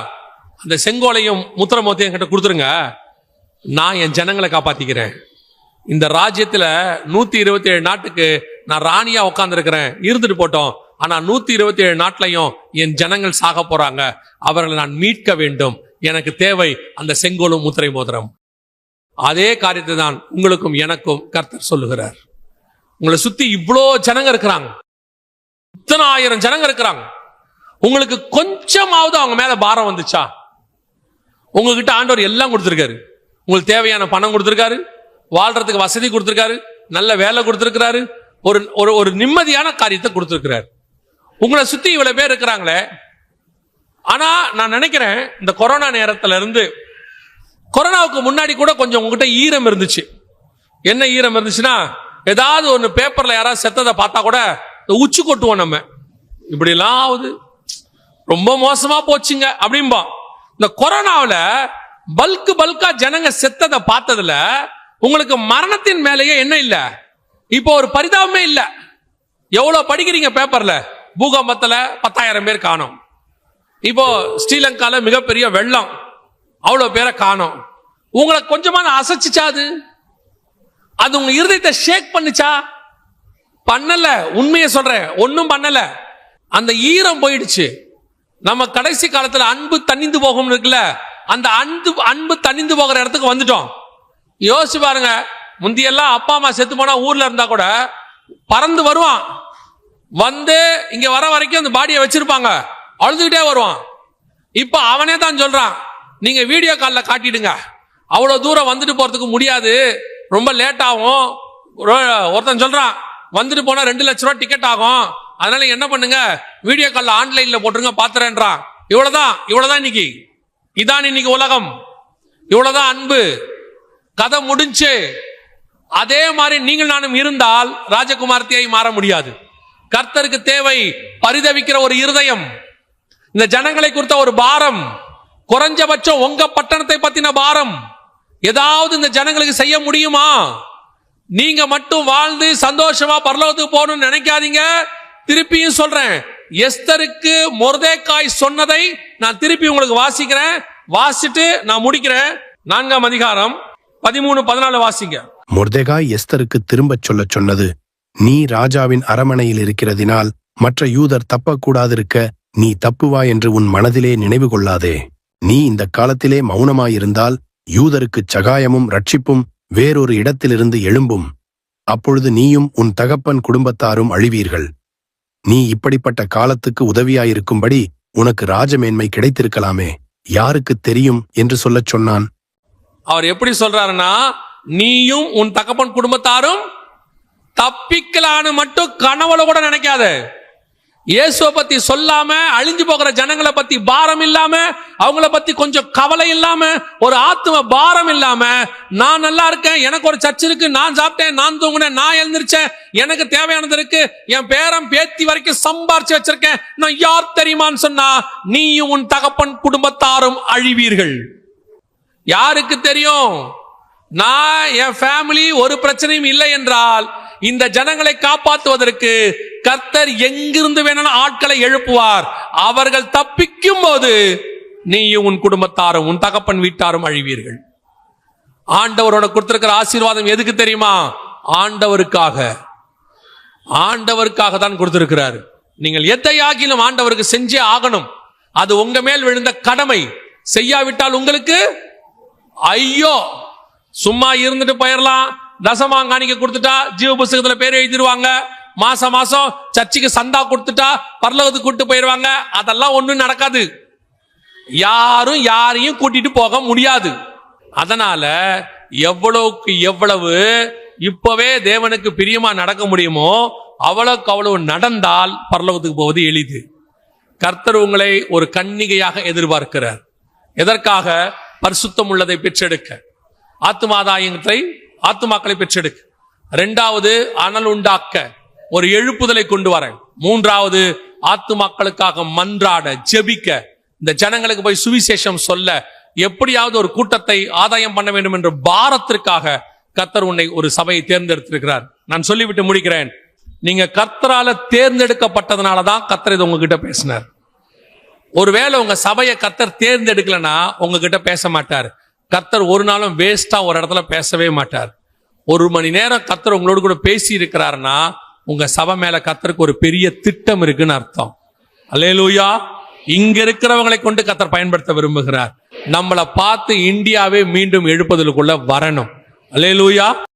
அந்த செங்கோலையும் முத்திரமோத்தையும் கிட்ட கொடுத்துருங்க, நான் என் ஜனங்களை காப்பாத்திக்கிறேன். இந்த ராஜ்யத்துல 127 நாட்டுக்கு நான் ராணியா உட்கார்ந்து இருக்கிறேன், இருந்துட்டு போட்டோம். ஆனா 127 நாட்டிலையும் என் ஜனங்கள் சாக போறாங்க, அவர்களை நான் மீட்க வேண்டும். எனக்கு தேவை அந்த செங்கோலும் முத்திரை மோதிரம். அதே காரியத்தை தான் உங்களுக்கும் எனக்கும் கர்த்தர் சொல்லுகிறார். உங்களை சுத்தி இவ்வளோ ஜனங்க இருக்கிறாங்க, இத்தனை ஆயிரம் ஜனங்க இருக்கிறாங்க. உங்களுக்கு கொஞ்சமாவது அவங்க மேல பாரம் வந்துச்சா? உங்ககிட்ட ஆண்டவர் எல்லாம் கொடுத்திருக்காரு. உங்களுக்கு தேவையான பணம் கொடுத்திருக்காரு, வாழ்றதுக்கு வசதி கொடுத்திருக்காரு, நல்ல வேலை கொடுத்திருக்கிறாரு, ஒரு ஒரு நிம்மதியான காரியத்தை கொடுத்திருக்கிறார். உங்களை சுத்தி இவ்வளவு பேர் இருக்கிறாங்களே. ஆனா நான் நினைக்கிறேன், இந்த கொரோனா நேரத்துல இருந்து, கொரோனாவுக்கு முன்னாடி கூட கொஞ்சம் உங்ககிட்ட ஈரம் இருந்துச்சு. என்ன ஈரம் இருந்துச்சுன்னா, ஏதாவது ஒன்று பேப்பர்ல யாராவது செத்ததை பார்த்தா கூட உச்சி கொட்டுவோம். நம்ம இப்படி எல்லாம் ஆகுது, ரொம்ப மோசமா போச்சுங்க அப்படின்பா. இந்த கொரோனாவில் பல்கா ஜனங்க செத்ததை பார்த்ததுல உங்களுக்கு மரணத்தின் மேலேயே என்ன இல்ல, இப்போ ஒரு பரிதாபமே இல்ல. எவ்வளவு படிக்கிறீங்க பேப்பர்ல, பூகம்பத்துல 10,000 பேர் காணோம். இப்போ ஸ்ரீலங்கால மிகப்பெரிய வெள்ளம், அவ்வளவு பேரை காணோம். உங்களை கொஞ்சமா அசைச்சுச்சா? அது உங்க இருதயத்தை ஷேக் பண்ணுச்சா? பண்ணல. உண்மையை சொல்றேன், ஒன்னும் பண்ணல. அந்த ஈரம் போயிடுச்சு. நம்ம கடைசி காலத்துல அன்பு தணிந்து போகும் இருக்குல்ல, அந்த அன்பு தணிந்து போகிற இடத்துக்கு வந்துட்டோம். யோசிச்சு பாருங்க, முந்தியெல்லாம் அப்பா அம்மா செத்து போனா ஊர்ல இருந்தா கூட பறந்து வருவான், வந்து இங்க வர வரைக்கும் அந்த பாடியை வச்சிருப்பாங்க, அழுதுகிட்டே வருவான். இப்ப அவனே தான் சொல்றான், நீங்க வீடியோ கால்ல காட்டிடுங்க, அவ்வளவு தூரம் வந்துட்டு போறதுக்கு முடியாது, ரொம்ப லேட் ஆகும். ஒருத்தன் சொல்றான், வந்துட்டு போனா 2 லட்சம் ரூபாய் டிக்கெட் ஆகும், அதனால என்ன பண்ணுங்க, வீடியோ கால்ல ஆன்லைன்ல போட்டுருங்க பாத்துறேன்றான். இவ்வளவுதான் இன்னைக்கு. இதான் இன்னைக்கு உலகம், இவ்வளவுதான் அன்பு. கதை முடிஞ்சு. அதே மாதிரி நீங்கள் நானும் இருந்தால் ராஜகுமார்த்தியை மாற முடியாது. கர்த்தருக்கு தேவை பரிதவிக்கிற ஒரு இருதயம், இந்த ஜனங்களை குறித்த ஒரு பாரம், குறைஞ்சபட்சம் உங்க பட்டணத்தை பத்தின பாரம். ஏதாவது இந்த ஜனங்களுக்கு செய்ய முடியுமா? நீங்க மட்டும் வாழ்ந்து சந்தோஷமா பரலோகத்துக்கு போகணும்னு நினைக்காதீங்க. திருப்பியும் சொல்றேன், எஸ்தருக்கு மொர்தெக்காய் சொன்னதை நான் திருப்பி உங்களுக்கு வாசிக்கிறேன், வாசிட்டு நான் முடிக்கிறேன். 4ஆம் அதிகாரம் 13-14 வாசிங்க. மொர்தெகாய் எஸ்தருக்கு திரும்பச் சொல்லச் சொன்னது, நீ ராஜாவின் அரமனையில் இருக்கிறதினால் மற்ற யூதர் தப்பக்கூடாதிருக்க நீ தப்புவா என்று உன் மனதிலே நினைவு கொள்ளாதே. நீ இந்த காலத்திலே மௌனமாயிருந்தால் யூதருக்குச் சகாயமும் ரட்சிப்பும் வேறொரு இடத்திலிருந்து எழும்பும். அப்பொழுது நீயும் உன் தகப்பன் குடும்பத்தாரும் அழிவீர்கள். நீ இப்படிப்பட்ட காலத்துக்கு உதவியாயிருக்கும்படி உனக்கு ராஜமேன்மை கிடைத்திருக்கலாமே, யாருக்குத் தெரியும் என்று சொல்லச் சொன்னான். அவர் எப்படி சொல்றாருன்னா, நீயும் உன் தகப்பன் குடும்பத்தாரும் தப்பிக்கலான்னு மட்டும் கனவுல கூட நினைக்காத. இயேசுவை பத்தி சொல்லாம, அழிஞ்சு போகிற ஜனங்களை பத்தி பாரம் இல்லாம, அவங்கள பத்தி கொஞ்சம் கவலை இல்லாம, ஒரு ஆத்ம பாரம் இல்லாம, நான் நல்லா இருக்கேன், எனக்கு ஒரு சர்ச் இருக்கு, நான் சாப்பிட்டேன், நான் தூங்கினேன், நான் எழுந்திருச்சேன், எனக்கு தேவையானது இருக்கு, என் பேரம் பேத்தி வரைக்கும் சம்பாரிச்சு வச்சிருக்கேன், நான் யார் தெரியுமான்னு சொன்னா, நீயும் உன் தகப்பன் குடும்பத்தாரும் அழிவீர்கள். யாருக்கு தெரியும்? நான் என் ஃபேமிலி ஒரு பிரச்சனையும் இல்லை என்றால் இந்த ஜனங்களை காப்பாற்றுவதற்கு கர்த்தர் எங்கிருந்து வேணாலும் ஆட்களை எழுப்புவார். அவர்கள் தப்பிக்கும் போது நீயும் உன் குடும்பத்தாரும் உன் தகப்பன் வீட்டாரும் அழிவீர்கள். ஆண்டவரோட கொடுத்திருக்கிற ஆசீர்வாதம் எதுக்கு தெரியுமா? ஆண்டவருக்காக. ஆண்டவருக்காக தான் கொடுத்திருக்கிறார். நீங்கள் எதையாகிலும் ஆண்டவருக்கு செஞ்சே ஆகணும். அது உங்க மேல் விழுந்த கடமை. செய்யாவிட்டால் உங்களுக்கு ஐயோ. சும்மா இருந்துட்டு போயிடலாம், தசமாங்காணிக்க கொடுத்துட்டா ஜீவ புஸ்தகத்துல பேர் எழுதிருவாங்க, மாசம் மாசம் சர்ச்சுக்கு சந்தா கொடுத்துட்டா பரலோகத்துக்கு கூட்டிட்டு போயிருவாங்க. அதெல்லாம் ஒண்ணும் நடக்காது. யாரும் யாரையும் கூட்டிட்டு போக முடியாது. அதனால எவ்வளவுக்கு எவ்வளவு இப்பவே தேவனுக்கு பிரியமா நடக்க முடியுமோ அவ்வளவுக்கு அவ்வளவு நடந்தால் பரலோகத்துக்கு போவது எளிது. கர்த்தர் உங்களை ஒரு கன்னிகையாக எதிர்பார்க்கிறார். எதற்காக? பரிசுத்தம் உள்ளதை பெற்றெடுக்க, ஆத்துமாதாயத்தை ஆத்துமாக்களை பெற்றெடுக்க. இரண்டாவது, அனல் உண்டாக்க, ஒரு எழுப்புதலை கொண்டு வர. மூன்றாவது, ஆத்துமாக்களுக்காக மன்றாட, ஜெபிக்க, இந்த ஜனங்களுக்கு போய் சுவிசேஷம் சொல்ல, எப்படியாவது ஒரு கூட்டத்தை ஆதாயம் பண்ண வேண்டும் என்ற பாரத்திற்காக கர்த்தர் உன்னை ஒரு சபையை தேர்ந்தெடுத்திருக்கிறார். நான் சொல்லிவிட்டு முடிக்கிறேன். நீங்க கர்த்தரால தேர்ந்தெடுக்கப்பட்டதுனாலதான் கர்த்தர் இது உங்ககிட்ட பேசினார். ஒருவேளை உங்க சபையை கர்த்தர் தேர்ந்தெடுக்கலன்னா உங்ககிட்ட பேச மாட்டார். கர்த்தர் ஒரு நாளும் வேஸ்டா ஒரு இடத்துல பேசவே மாட்டார். ஒரு மணி நேரம் கர்த்தர் உங்களோட கூட பேசி இருக்கிறாருன்னா உங்க சபை மேல கர்த்தருக்கு ஒரு பெரிய திட்டம் இருக்குன்னு அர்த்தம். அல்லேலூயா. இங்க இருக்கிறவங்களை கொண்டு கர்த்தர் பயன்படுத்த விரும்புகிறார். நம்மளை பார்த்து இந்தியாவே மீண்டும் எழுப்புதலுக்குள்ள வரணும். அல்லேலூயா.